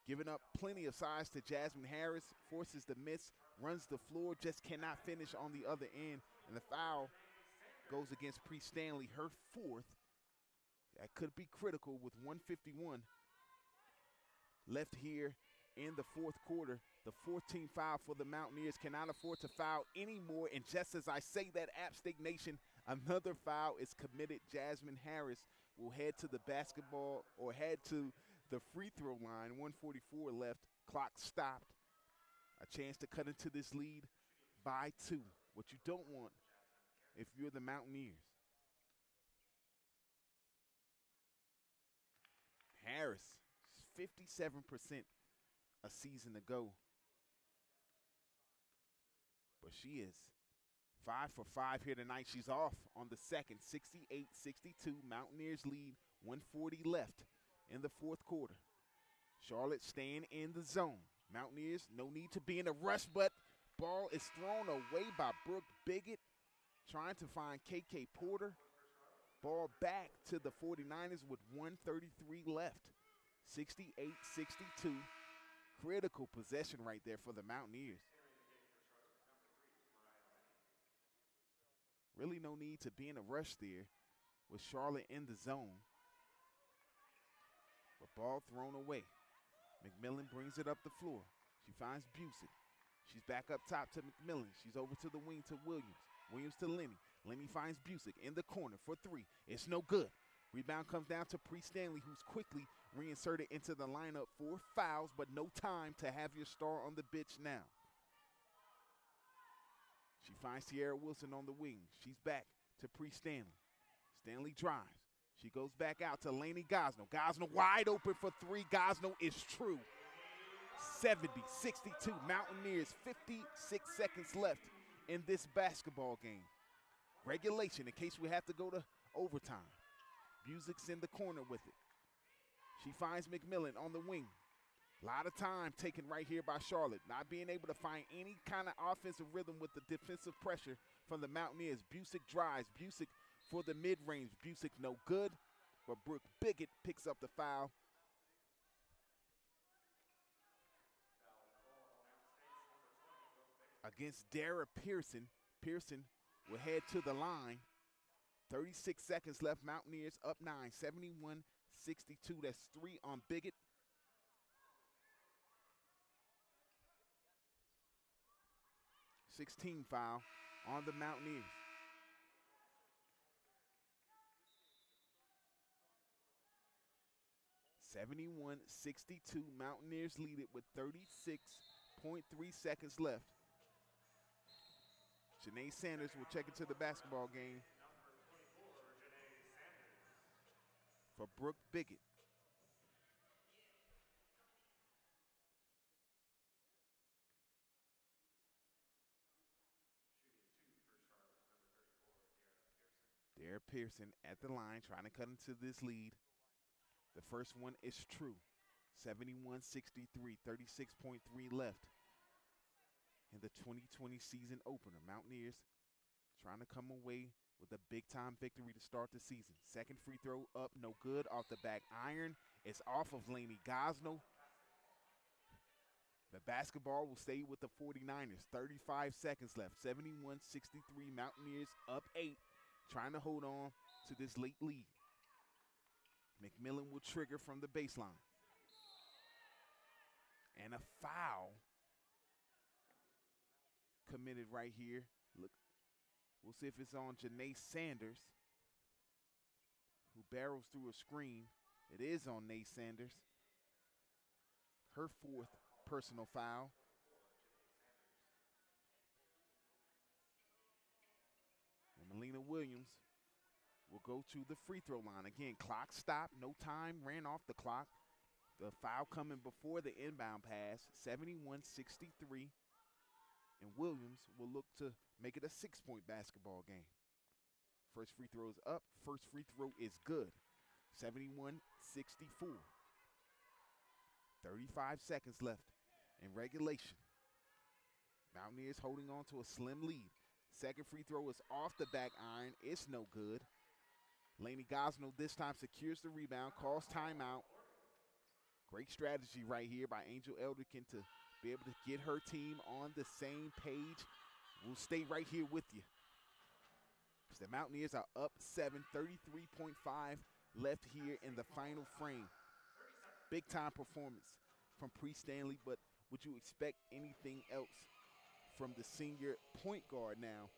giving up plenty of size to Jasmine Harris, forces the miss, runs the floor, just cannot finish on the other end. And the foul goes against Pre Stanley, her fourth. That could be critical with 1:51 left here in the fourth quarter. The 14th foul for the Mountaineers, cannot afford to foul anymore. And just as I say that, App State Nation, another foul is committed. Jasmine Harris will head to the basketball, or head to the free throw line. 1:44 left, clock stopped. A chance to cut into this lead by 2. What you don't want if you're the Mountaineers. Harris, 57% a season ago. But she is 5 for 5 here tonight. She's off on the second, 68-62. Mountaineers lead, 1:40 left in the fourth quarter. Charlotte staying in the zone. Mountaineers, no need to be in a rush, but ball is thrown away by Brooke Biggett, trying to find KK Porter. Ball back to the 49ers with 1:33 left. 68-62. Critical possession right there for the Mountaineers. Really no need to be in a rush there with Charlotte in the zone. But ball thrown away. McMillan brings it up the floor. She finds Busick. She's back up top to McMillan. She's over to the wing to Williams. Williams to Lenny. Lenny finds Busick in the corner for three. It's no good. Rebound comes down to Pre Stanley, who's quickly reinserted into the lineup for fouls, but no time to have your star on the bench now. She finds Tierra Wilson on the wing. She's back to Pre Stanley. Stanley drives. She goes back out to Lainey Gosnell. Gosnell wide open for three. Gosnell is true. 70-62. Mountaineers, 56 seconds left in this basketball game. Regulation in case we have to go to overtime. Busick's in the corner with it. She finds McMillan on the wing. A lot of time taken right here by Charlotte, not being able to find any kind of offensive rhythm with the defensive pressure from the Mountaineers. Busick drives. Busick for the mid-range. Busick no good, but Brooke Biggett picks up the foul. Against Dara Pearson. Pearson will head to the line. 36 seconds left. Mountaineers up 9, 71-62. That's 3 on Biggett. '16 foul on the Mountaineers. '71-62. Mountaineers lead it with 36.3 seconds left. Janae Sanders will check into the basketball game for Brooke Biggett. Dara Pearson at the line trying to cut into this lead. The first one is true. 71-63, 36.3 left in the 2020 season opener. Mountaineers trying to come away with a big-time victory to start the season. Second free throw up, no good. Off the back iron. It's off of Lainey Gosnell. The basketball will stay with the 49ers. 35 seconds left. 71-63. Mountaineers up 8. Trying to hold on to this late lead. McMillan will trigger from the baseline. And a foul committed right here. Look, we'll see if it's on Janae Sanders, who barrels through a screen. It is on Janae Sanders. Her 4th personal foul. And Melina Williams will go to the free throw line. Again, clock stop, no time ran off the clock. The foul coming before the inbound pass, 71-63. And Williams will look to make it a 6-point basketball game. First free throw is up. First free throw is good. 71-64. 35 seconds left in regulation. Mountaineers holding on to a slim lead. Second free throw is off the back iron. It's no good. Lainey Gosnell this time secures the rebound, calls timeout. Great strategy right here by Angel Elderkin to be able to get her team on the same page. We'll stay right here with you. The Mountaineers are up 7, 33.5 left here in the final frame. Big time performance from Pre Stanley, but would you expect anything else from the senior point guard now?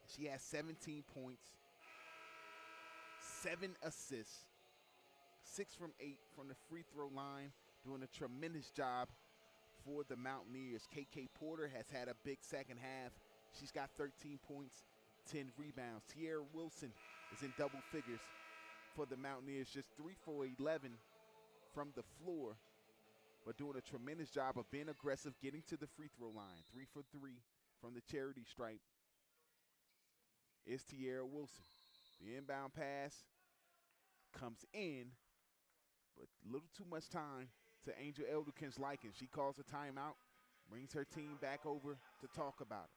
She has 17 points, 7 assists, 6 from 8 from the free throw line, doing a tremendous job for the Mountaineers. KK Porter has had a big second half. She's got 13 points, 10 rebounds. Tierra Wilson is in double figures for the Mountaineers, just 3 for 11 from the floor, but doing a tremendous job of being aggressive, getting to the free throw line. 3 for 3 from the charity stripe is Tierra Wilson. The inbound pass comes in, but a little too much time to Angel Elderkin's liking. She calls a timeout, brings her team back over to talk about it.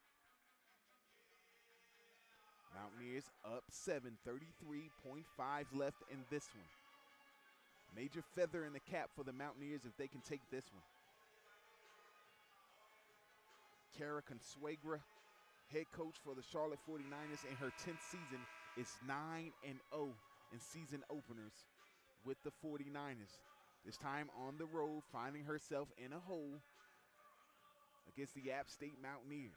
Mountaineers up 7, 33.5 left in this one. Major feather in the cap for the Mountaineers if they can take this one. Kara Consuegra, head coach for the Charlotte 49ers in her 10th season, is 9-0 in season openers with the 49ers. This time on the road, finding herself in a hole against the App State Mountaineers.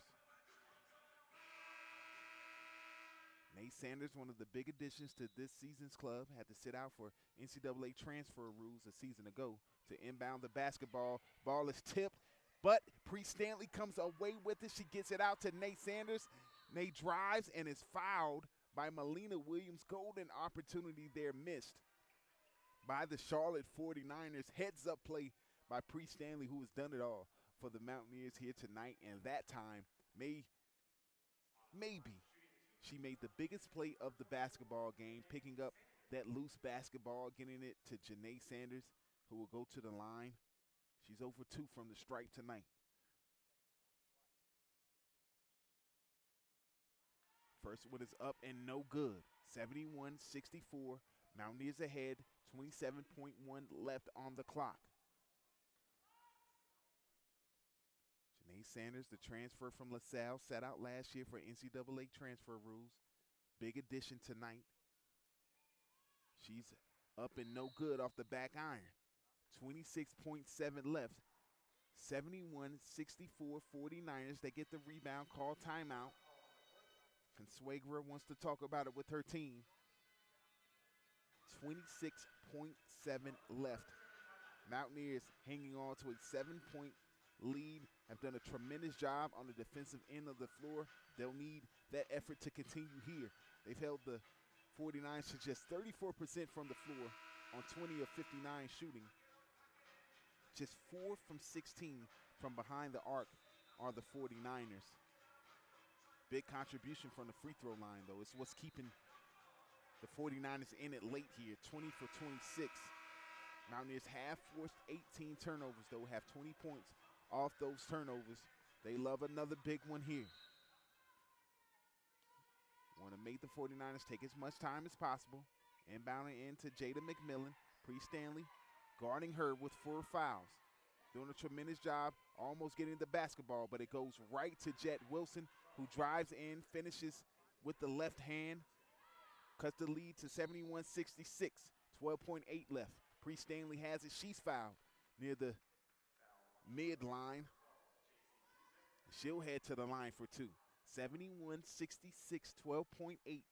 Janae Sanders, one of the big additions to this season's club, had to sit out for NCAA transfer rules a season ago to inbound the basketball. Ball is tipped, but Priest Stanley comes away with it. She gets it out to Janae Sanders. Janae drives and is fouled by Melina Williams. Golden opportunity there missed by the Charlotte 49ers. Heads up play by Priest Stanley, who has done it all for the Mountaineers here tonight. And that time, maybe she made the biggest play of the basketball game, picking up that loose basketball, getting it to Janae Sanders, who will go to the line. She's 0 for 2 from the stripe tonight. First one is up and no good. 71-64. Mountaineers ahead. 27.1 left on the clock. Janae Sanders, the transfer from LaSalle, sat out last year for NCAA transfer rules. Big addition tonight. She's up and no good off the back iron. 26.7 left. 71-64 49ers. They get the rebound, call timeout. Consuegra wants to talk about it with her team. 26.7 left. Mountaineers hanging on to a 7-point lead, have done a tremendous job on the defensive end of the floor. They'll need that effort to continue here. They've held the 49ers to just 34% from the floor on 20 of 59 shooting. Just 4 from 16 from behind the arc are the 49ers. Big contribution from the free throw line, though. It's what's keeping the 49ers in it late here. 20 for 26. Mountaineers have forced 18 turnovers, though, have 20 points off those turnovers. They love another big one here. Want to make the 49ers take as much time as possible. Inbounding into Jada McMillan. Priest Stanley guarding her with 4 fouls. Doing a tremendous job almost getting the basketball, but it goes right to Jet Wilson, who drives in, finishes with the left hand. Cuts the lead to 71-66. 12.8 left. Priest Stanley has it. She's fouled near the midline. She'll head to the line for 2. 71-66, 12.8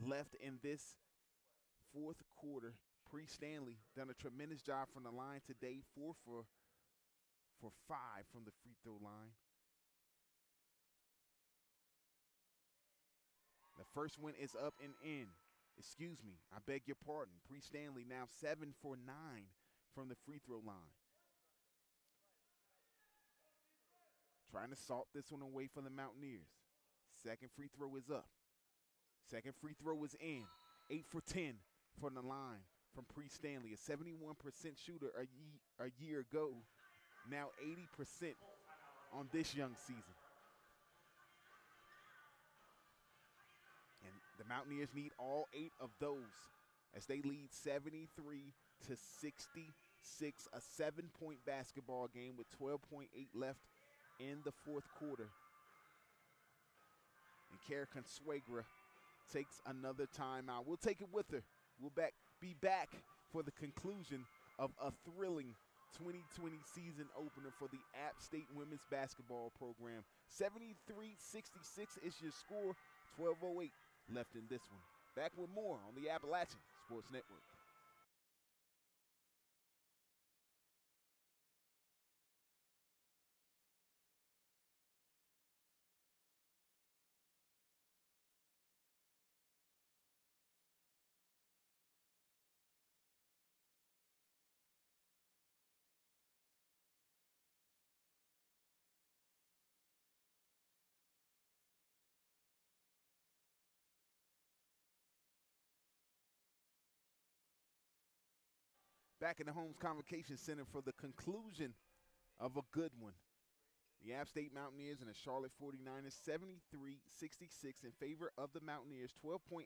left in this fourth quarter. Priest Stanley done a tremendous job from the line today. 4 for 5 from the free throw line. The first one is up and in. Excuse me, I beg your pardon. Priest Stanley now 7 for 9 from the free throw line. Trying to salt this one away for the Mountaineers. Second free throw is up. Second free throw is in. 8 for 10 from the line from Priest Stanley. A 71% shooter a year ago. Now 80% on this young season. And the Mountaineers need all 8 of those as they lead 73-66. A 7-point basketball game with 12.8 left in the fourth quarter. And Kara Consuegra takes another timeout. We'll take it with her. We'll be back for the conclusion of a thrilling 2020 season opener for the App State women's basketball program. 73-66 is your score. 12:08 left in this one. Back with more on the Appalachian Sports Network. Back in the Holmes Convocation Center for the conclusion of a good one. The App State Mountaineers and the Charlotte 49ers, 73-66 in favor of the Mountaineers. 12.8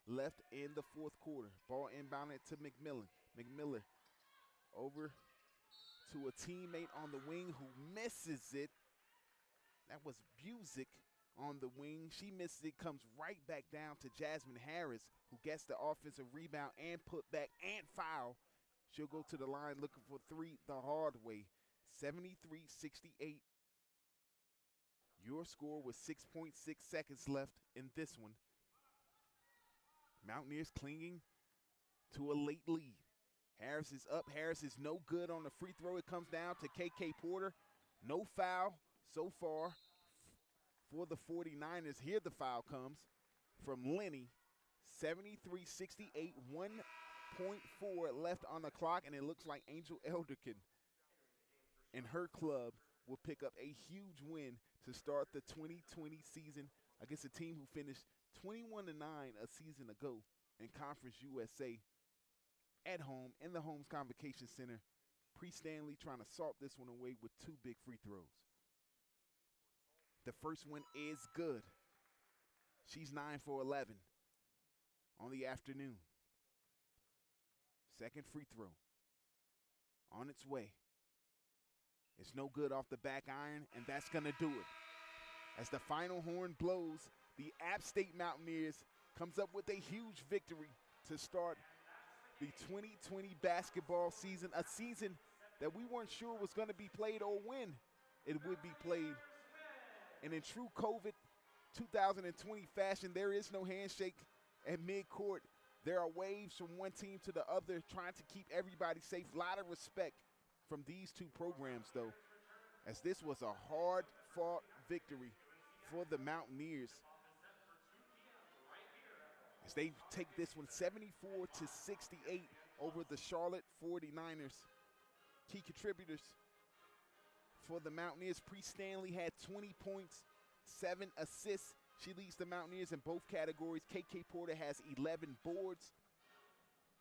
left in the fourth quarter. Ball inbounded to McMillan. McMillan over to a teammate on the wing who misses it. That was Busick on the wing. She misses it, comes right back down to Jasmine Harris, who gets the offensive rebound and put back and foul. She'll go to the line looking for three the hard way. 73-68. Your score with 6.6 seconds left in this one. Mountaineers clinging to a late lead. Harris is up. Harris is no good on the free throw. It comes down to KK Porter. No foul so far for the 49ers. Here the foul comes from Lenny. 73-68, 1.4 left on the clock, and it looks like Angel Elderkin and her club will pick up a huge win to start the 2020 season against a team who finished 21-9 a season ago in Conference USA at home in the Holmes Convocation Center. Pre Stanley trying to salt this one away with two big free throws. The first one is good. She's 9 for 11 on the afternoon. Second free throw on its way. It's no good off the back iron, and that's going to do it. As the final horn blows, the App State Mountaineers comes up with a huge victory to start the 2020 basketball season, a season that we weren't sure was going to be played or when it would be played. And in true COVID 2020 fashion, there is no handshake at midcourt. There are waves from one team to the other trying to keep everybody safe. A lot of respect from these two programs, though, as this was a hard-fought victory for the Mountaineers, as they take this one 74-68 over the Charlotte 49ers. Key contributors for the Mountaineers: Pre Stanley had 20 points, 7 assists. She leads the Mountaineers in both categories. KK Porter has 11 boards,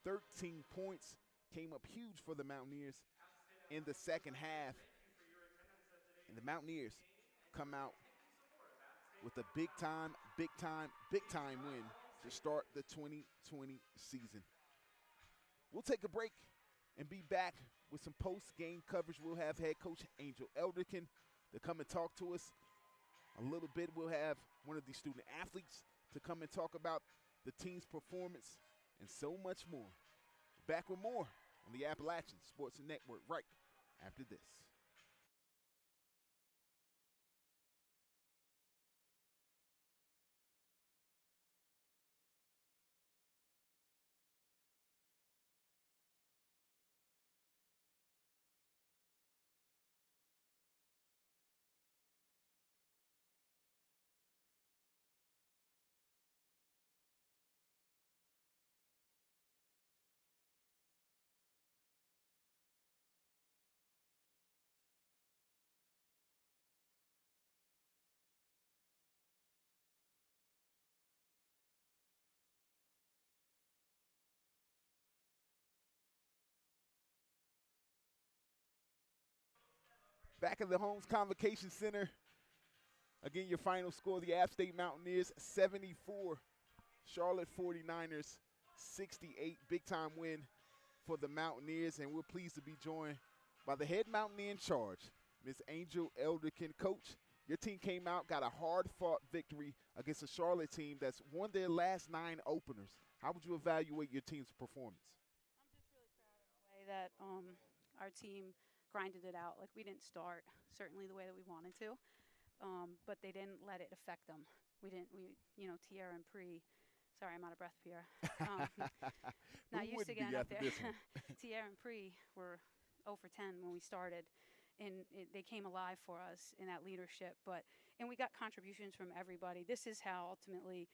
13 points. Came up huge for the Mountaineers in the second half. And the Mountaineers come out with a big time win to start the 2020 season. We'll take a break and be back with some post-game coverage. We'll have head coach Angel Elderkin to come and talk to us. A little bit, we'll have one of the student athletes to come and talk about the team's performance and so much more. Back with more on the Appalachian Sports Network right after this. Back in the Holmes Convocation Center. Again, your final score: the App State Mountaineers 74, Charlotte 49ers 68. Big time win for the Mountaineers, and we're pleased to be joined by the head Mountaineer in charge, Ms. Angel Elderkin. Coach, your team came out, got a hard-fought victory against a Charlotte team that's won their last 9 openers. How would you evaluate your team's performance? I'm just really proud of the way that our team grinded it out. Like, we didn't start certainly the way that we wanted to, but they didn't let it affect them. Tierra and Pre, sorry, I'm out of breath, Pierre. Not used to getting up there. Tierra and Pre were 0 for 10 when we started, and they came alive for us in that leadership. And we got contributions from everybody. This is how ultimately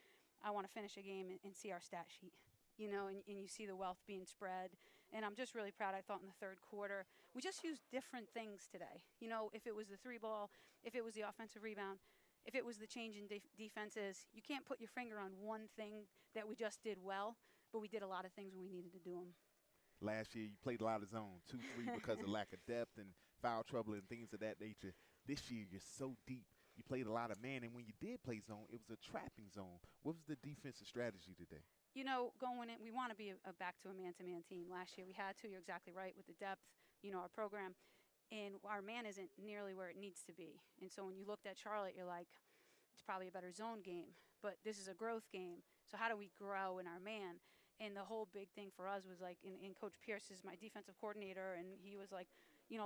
I want to finish a game and see our stat sheet. And you see the wealth being spread. And I'm just really proud. I thought in the third quarter, we just used different things today. If it was the 3-ball, if it was the offensive rebound, if it was the change in defenses, you can't put your finger on one thing that we just did well, but we did a lot of things when we needed to do them. Last year, you played a lot of zone, 2-3, because of lack of depth and foul trouble and things of that nature. This year, you're so deep. You played a lot of man, and when you did play zone, it was a trapping zone. What was the defensive strategy today? You know, going in, we want to be back to a man-to-man team. Last year we had to. You're exactly right with the depth, our program. And our man isn't nearly where it needs to be. And so when you looked at Charlotte, you're like, it's probably a better zone game. But this is a growth game. So how do we grow in our man? And the whole big thing for us was like, and Coach Pierce is my defensive coordinator, and he was like,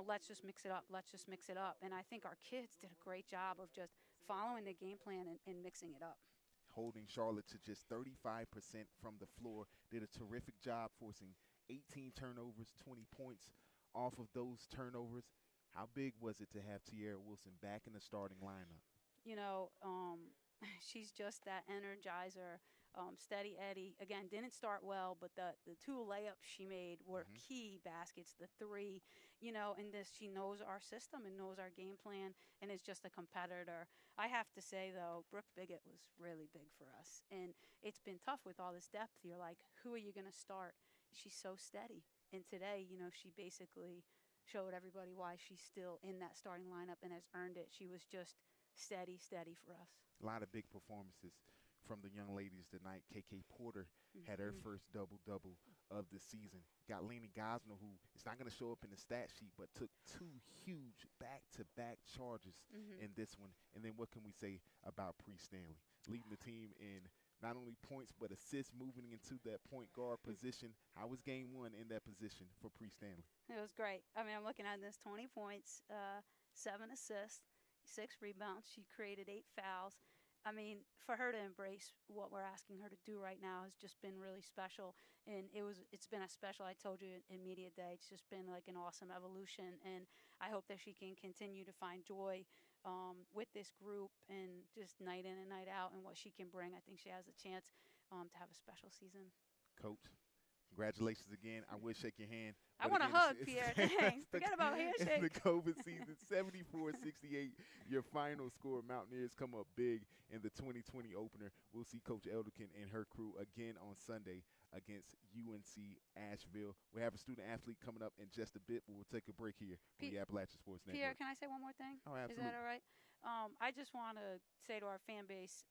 let's just mix it up. Let's just mix it up. And I think our kids did a great job of just following the game plan and mixing it up. Holding Charlotte to just 35% from the floor. Did a terrific job forcing 18 turnovers, 20 points off of those turnovers. How big was it to have Tierra Wilson back in the starting lineup? She's just that energizer, steady Eddie. Again, didn't start well, but the two layups she made were key baskets, the three, and she knows our system and knows our game plan and is just a competitor. I have to say, though, Brooke Biggett was really big for us. And it's been tough with all this depth. You're like, who are you going to start? She's so steady. And today, she basically showed everybody why she's still in that starting lineup and has earned it. She was just steady for us. A lot of big performances from the young ladies tonight. KK Porter had her first double-double of the season. Got Lainey Gosnell, who is not going to show up in the stat sheet, but took two huge back-to-back charges in this one. And then what can we say about Bree Stanley? Leading the team in not only points but assists, moving into that point guard position. How was game one in that position for Bree Stanley? It was great. I mean, I'm looking at this, 20 points, 7 assists, 6 rebounds. She created 8 fouls. I mean, for her to embrace what we're asking her to do right now has just been really special. And it's been a special, I told you in media day, it's just been like an awesome evolution. And I hope that she can continue to find joy with this group and just night in and night out and what she can bring. I think she has a chance to have a special season. Coach, congratulations again. I will shake your hand. I want a hug, Pierre. Thanks. Forget about handshake. The COVID season, 74-68. Your final score. Mountaineers come up big in the 2020 opener. We'll see Coach Elderkin and her crew again on Sunday against UNC Asheville. We have a student athlete coming up in just a bit, but we'll take a break here for the Appalachian Sports Network. Pierre, can I say one more thing? Oh, absolutely. Is that all right? I just want to say to our fan base,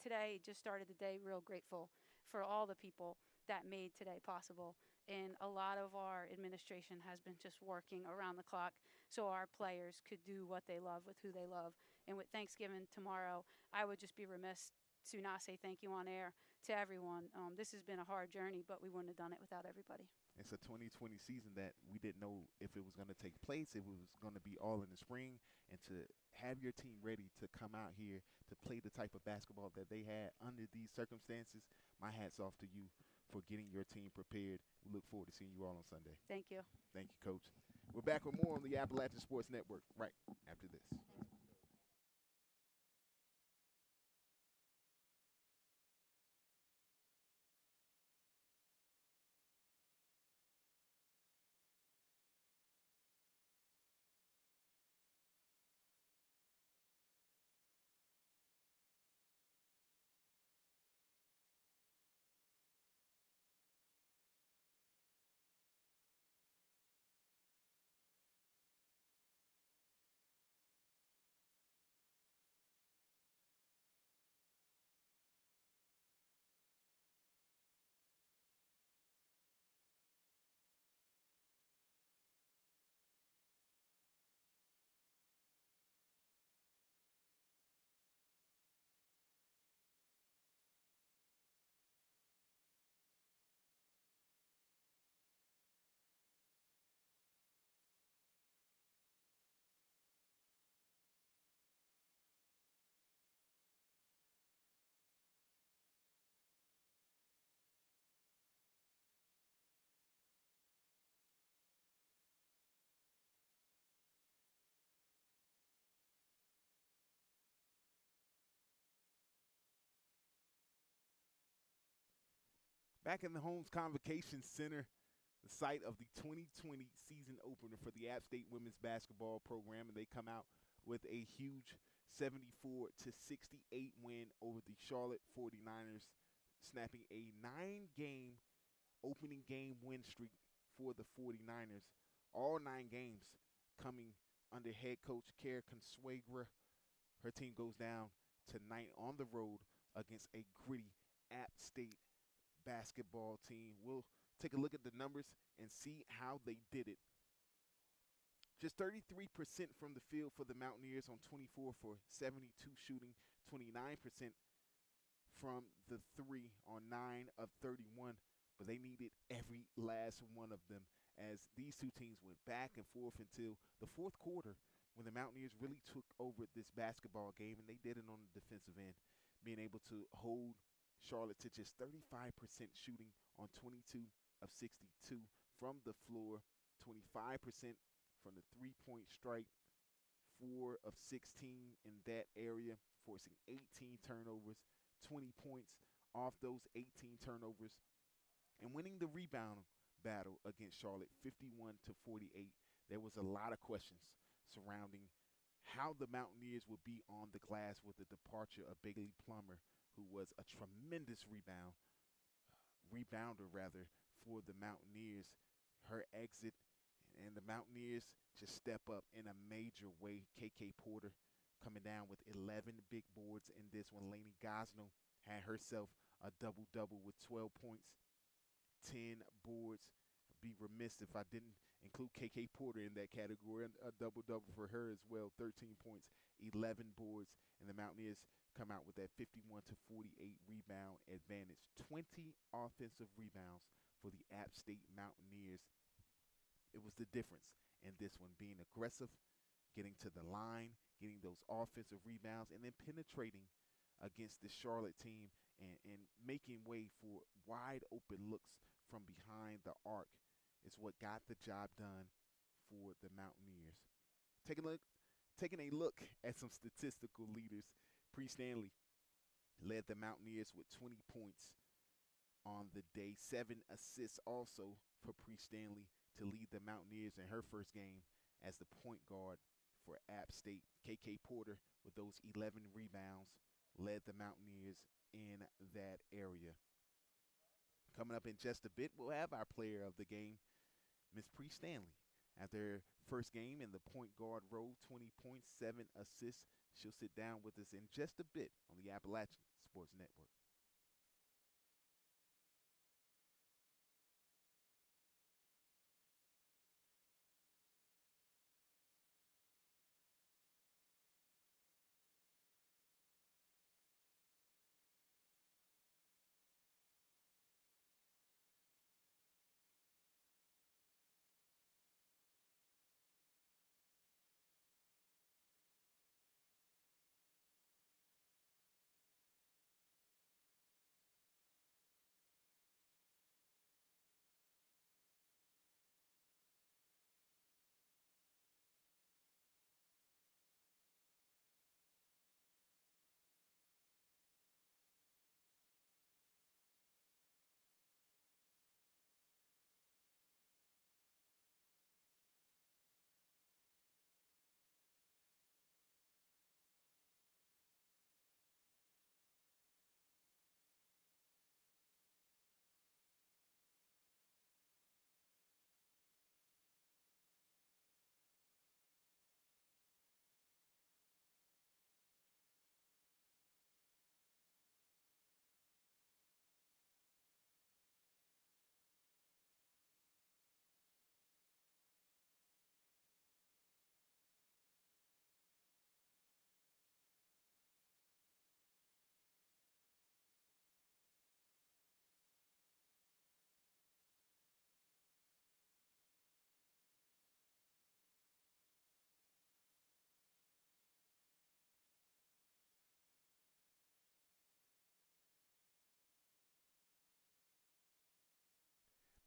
today just started the day real grateful for all the people that made today possible. And a lot of our administration has been just working around the clock so our players could do what they love with who they love. And with Thanksgiving tomorrow, I would just be remiss to not say thank you on air to everyone. This has been a hard journey, but we wouldn't have done it without everybody. It's a 2020 season that we didn't know if it was going to take place, if it was going to be all in the spring, and to have your team ready to come out here to play the type of basketball that they had under these circumstances, my hat's off to you for getting your team prepared. We look forward to seeing you all on Sunday. Thank you. Thank you, Coach. We're back with more on the Appalachian Sports Network right after this. Back in the Holmes Convocation Center, the site of the 2020 season opener for the App State women's basketball program, and they come out with a huge 74-68 win over the Charlotte 49ers, snapping a 9-game opening game win streak for the 49ers. All 9 games coming under head coach Kara Consuegra. Her team goes down tonight on the road against a gritty App State basketball team. We'll take a look at the numbers and see how they did it. Just 33% from the field for the Mountaineers on 24 for 72 shooting, 29% from the 3 on 9 of 31, but they needed every last one of them as these two teams went back and forth until the fourth quarter when the Mountaineers really took over this basketball game, and they did it on the defensive end, being able to hold Charlotte to just 35% shooting on 22 of 62 from the floor, 25% from the three-point strike, 4 of 16 in that area, forcing 18 turnovers, 20 points off those 18 turnovers, and winning the rebound battle against Charlotte 51-48. There was a lot of questions surrounding how the Mountaineers would be on the glass with the departure of Bailey Plummer, who was a tremendous rebounder for the Mountaineers. Her exit, and the Mountaineers just step up in a major way. KK Porter coming down with 11 big boards in this one. Lainey Gosnell had herself a double-double with 12 points, 10 boards. Be remiss if I didn't include KK Porter in that category. A double-double for her as well, 13 points, 11 boards, and the Mountaineers come out with that 51-48 rebound advantage. 20 offensive rebounds for the App State Mountaineers. It was the difference in this one, being aggressive, getting to the line, getting those offensive rebounds, and then penetrating against the Charlotte team and making way for wide open looks from behind the arc is what got the job done for the Mountaineers. Taking a look at some statistical leaders, Bree Stanley led the Mountaineers with 20 points on the day, 7 assists also for Bree Stanley to lead the Mountaineers in her first game as the point guard for App State. KK Porter with those 11 rebounds led the Mountaineers in that area. Coming up in just a bit, we'll have our player of the game, Miss Bree Stanley. After her first game in the point guard role, 20 points, 7 assists. She'll sit down with us in just a bit on the Appalachian Sports Network.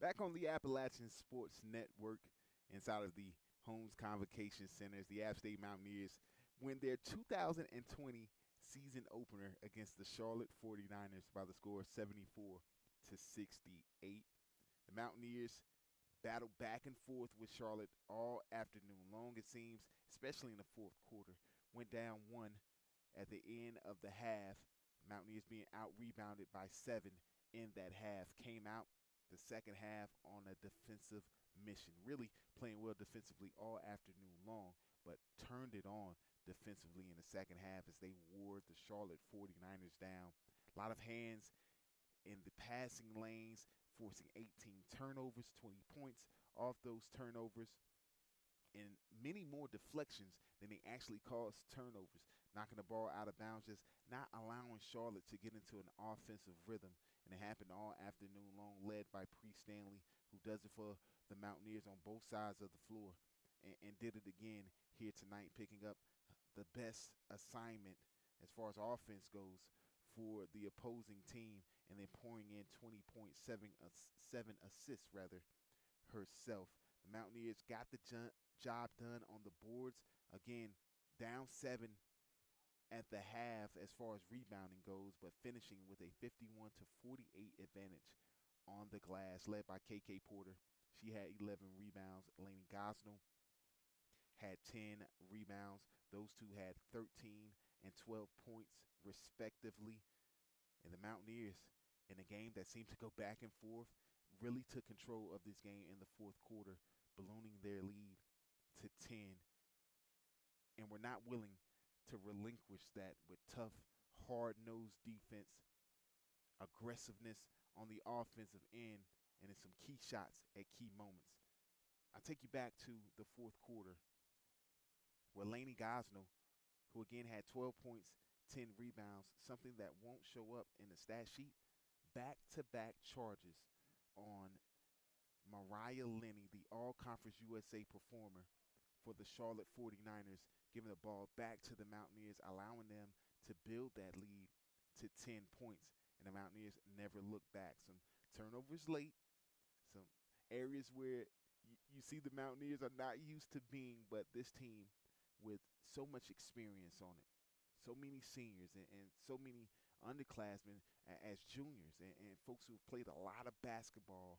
Back on the Appalachian Sports Network, inside of the Holmes Convocation Centers, the App State Mountaineers win their 2020 season opener against the Charlotte 49ers by the score of 74-68. The Mountaineers battled back and forth with Charlotte all afternoon long, it seems, especially in the fourth quarter. Went down 1 at the end of the half. Mountaineers being out-rebounded by 7 in that half. Came out, the second half on a defensive mission, really playing well defensively all afternoon long, but turned it on defensively in the second half as they wore the Charlotte 49ers down. A lot of hands in the passing lanes, forcing 18 turnovers, 20 points off those turnovers, and many more deflections than they actually caused turnovers, knocking the ball out of bounds, just not allowing Charlotte to get into an offensive rhythm. And it happened all afternoon long, led by Pre Stanley, who does it for the Mountaineers on both sides of the floor, and did it again here tonight, picking up the best assignment as far as offense goes for the opposing team, and then pouring in 20.7 assists herself. The Mountaineers got the job done on the boards. Again, down 7 at the half as far as rebounding goes, but finishing with a 51-48 advantage on the glass, led by KK Porter. She had 11 rebounds. Lainey Gosnell had 10 rebounds. Those two had 13 and 12 points respectively. And the Mountaineers, in a game that seemed to go back and forth, really took control of this game in the fourth quarter, ballooning their lead to 10. And were not willing to relinquish that with tough, hard-nosed defense, aggressiveness on the offensive end, and in some key shots at key moments. I'll take you back to the fourth quarter, where Lainey Gosnell, who again had 12 points, 10 rebounds, something that won't show up in the stat sheet, back-to-back charges on Mariah Linney, the All-Conference USA performer for the Charlotte 49ers, giving the ball back to the Mountaineers, allowing them to build that lead to 10 points. And the Mountaineers never looked back. Some turnovers late, some areas where you see the Mountaineers are not used to being, but this team with so much experience on it, so many seniors and so many underclassmen as juniors and folks who've played a lot of basketball,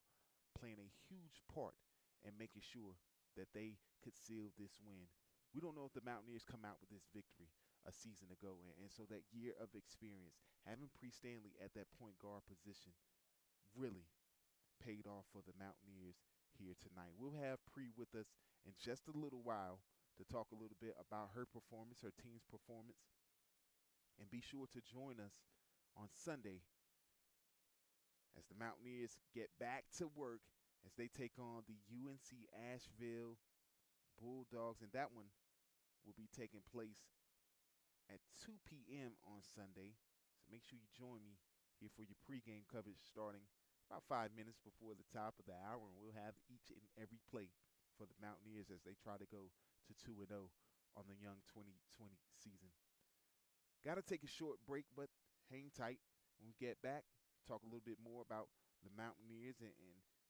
playing a huge part in making sure that they could seal this win. We don't know if the Mountaineers come out with this victory a season ago, and so that year of experience, having Pre Stanley at that point guard position, really paid off for the Mountaineers here tonight. We'll have Pre with us in just a little while to talk a little bit about her performance, her team's performance. And be sure to join us on Sunday as the Mountaineers get back to work as they take on the UNC Asheville Bulldogs. And that one will be taking place at 2 p.m. on Sunday. So make sure you join me here for your pregame coverage starting about 5 minutes before the top of the hour. And we'll have each and every play for the Mountaineers as they try to go to 2-0 on the young 2020 season. Got to take a short break, but hang tight. When we get back, talk a little bit more about the Mountaineers and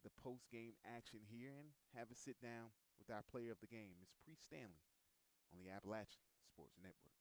the post-game action here, and have a sit down with our player of the game, Ms. Pre Stanley, on the Appalachian Sports Network.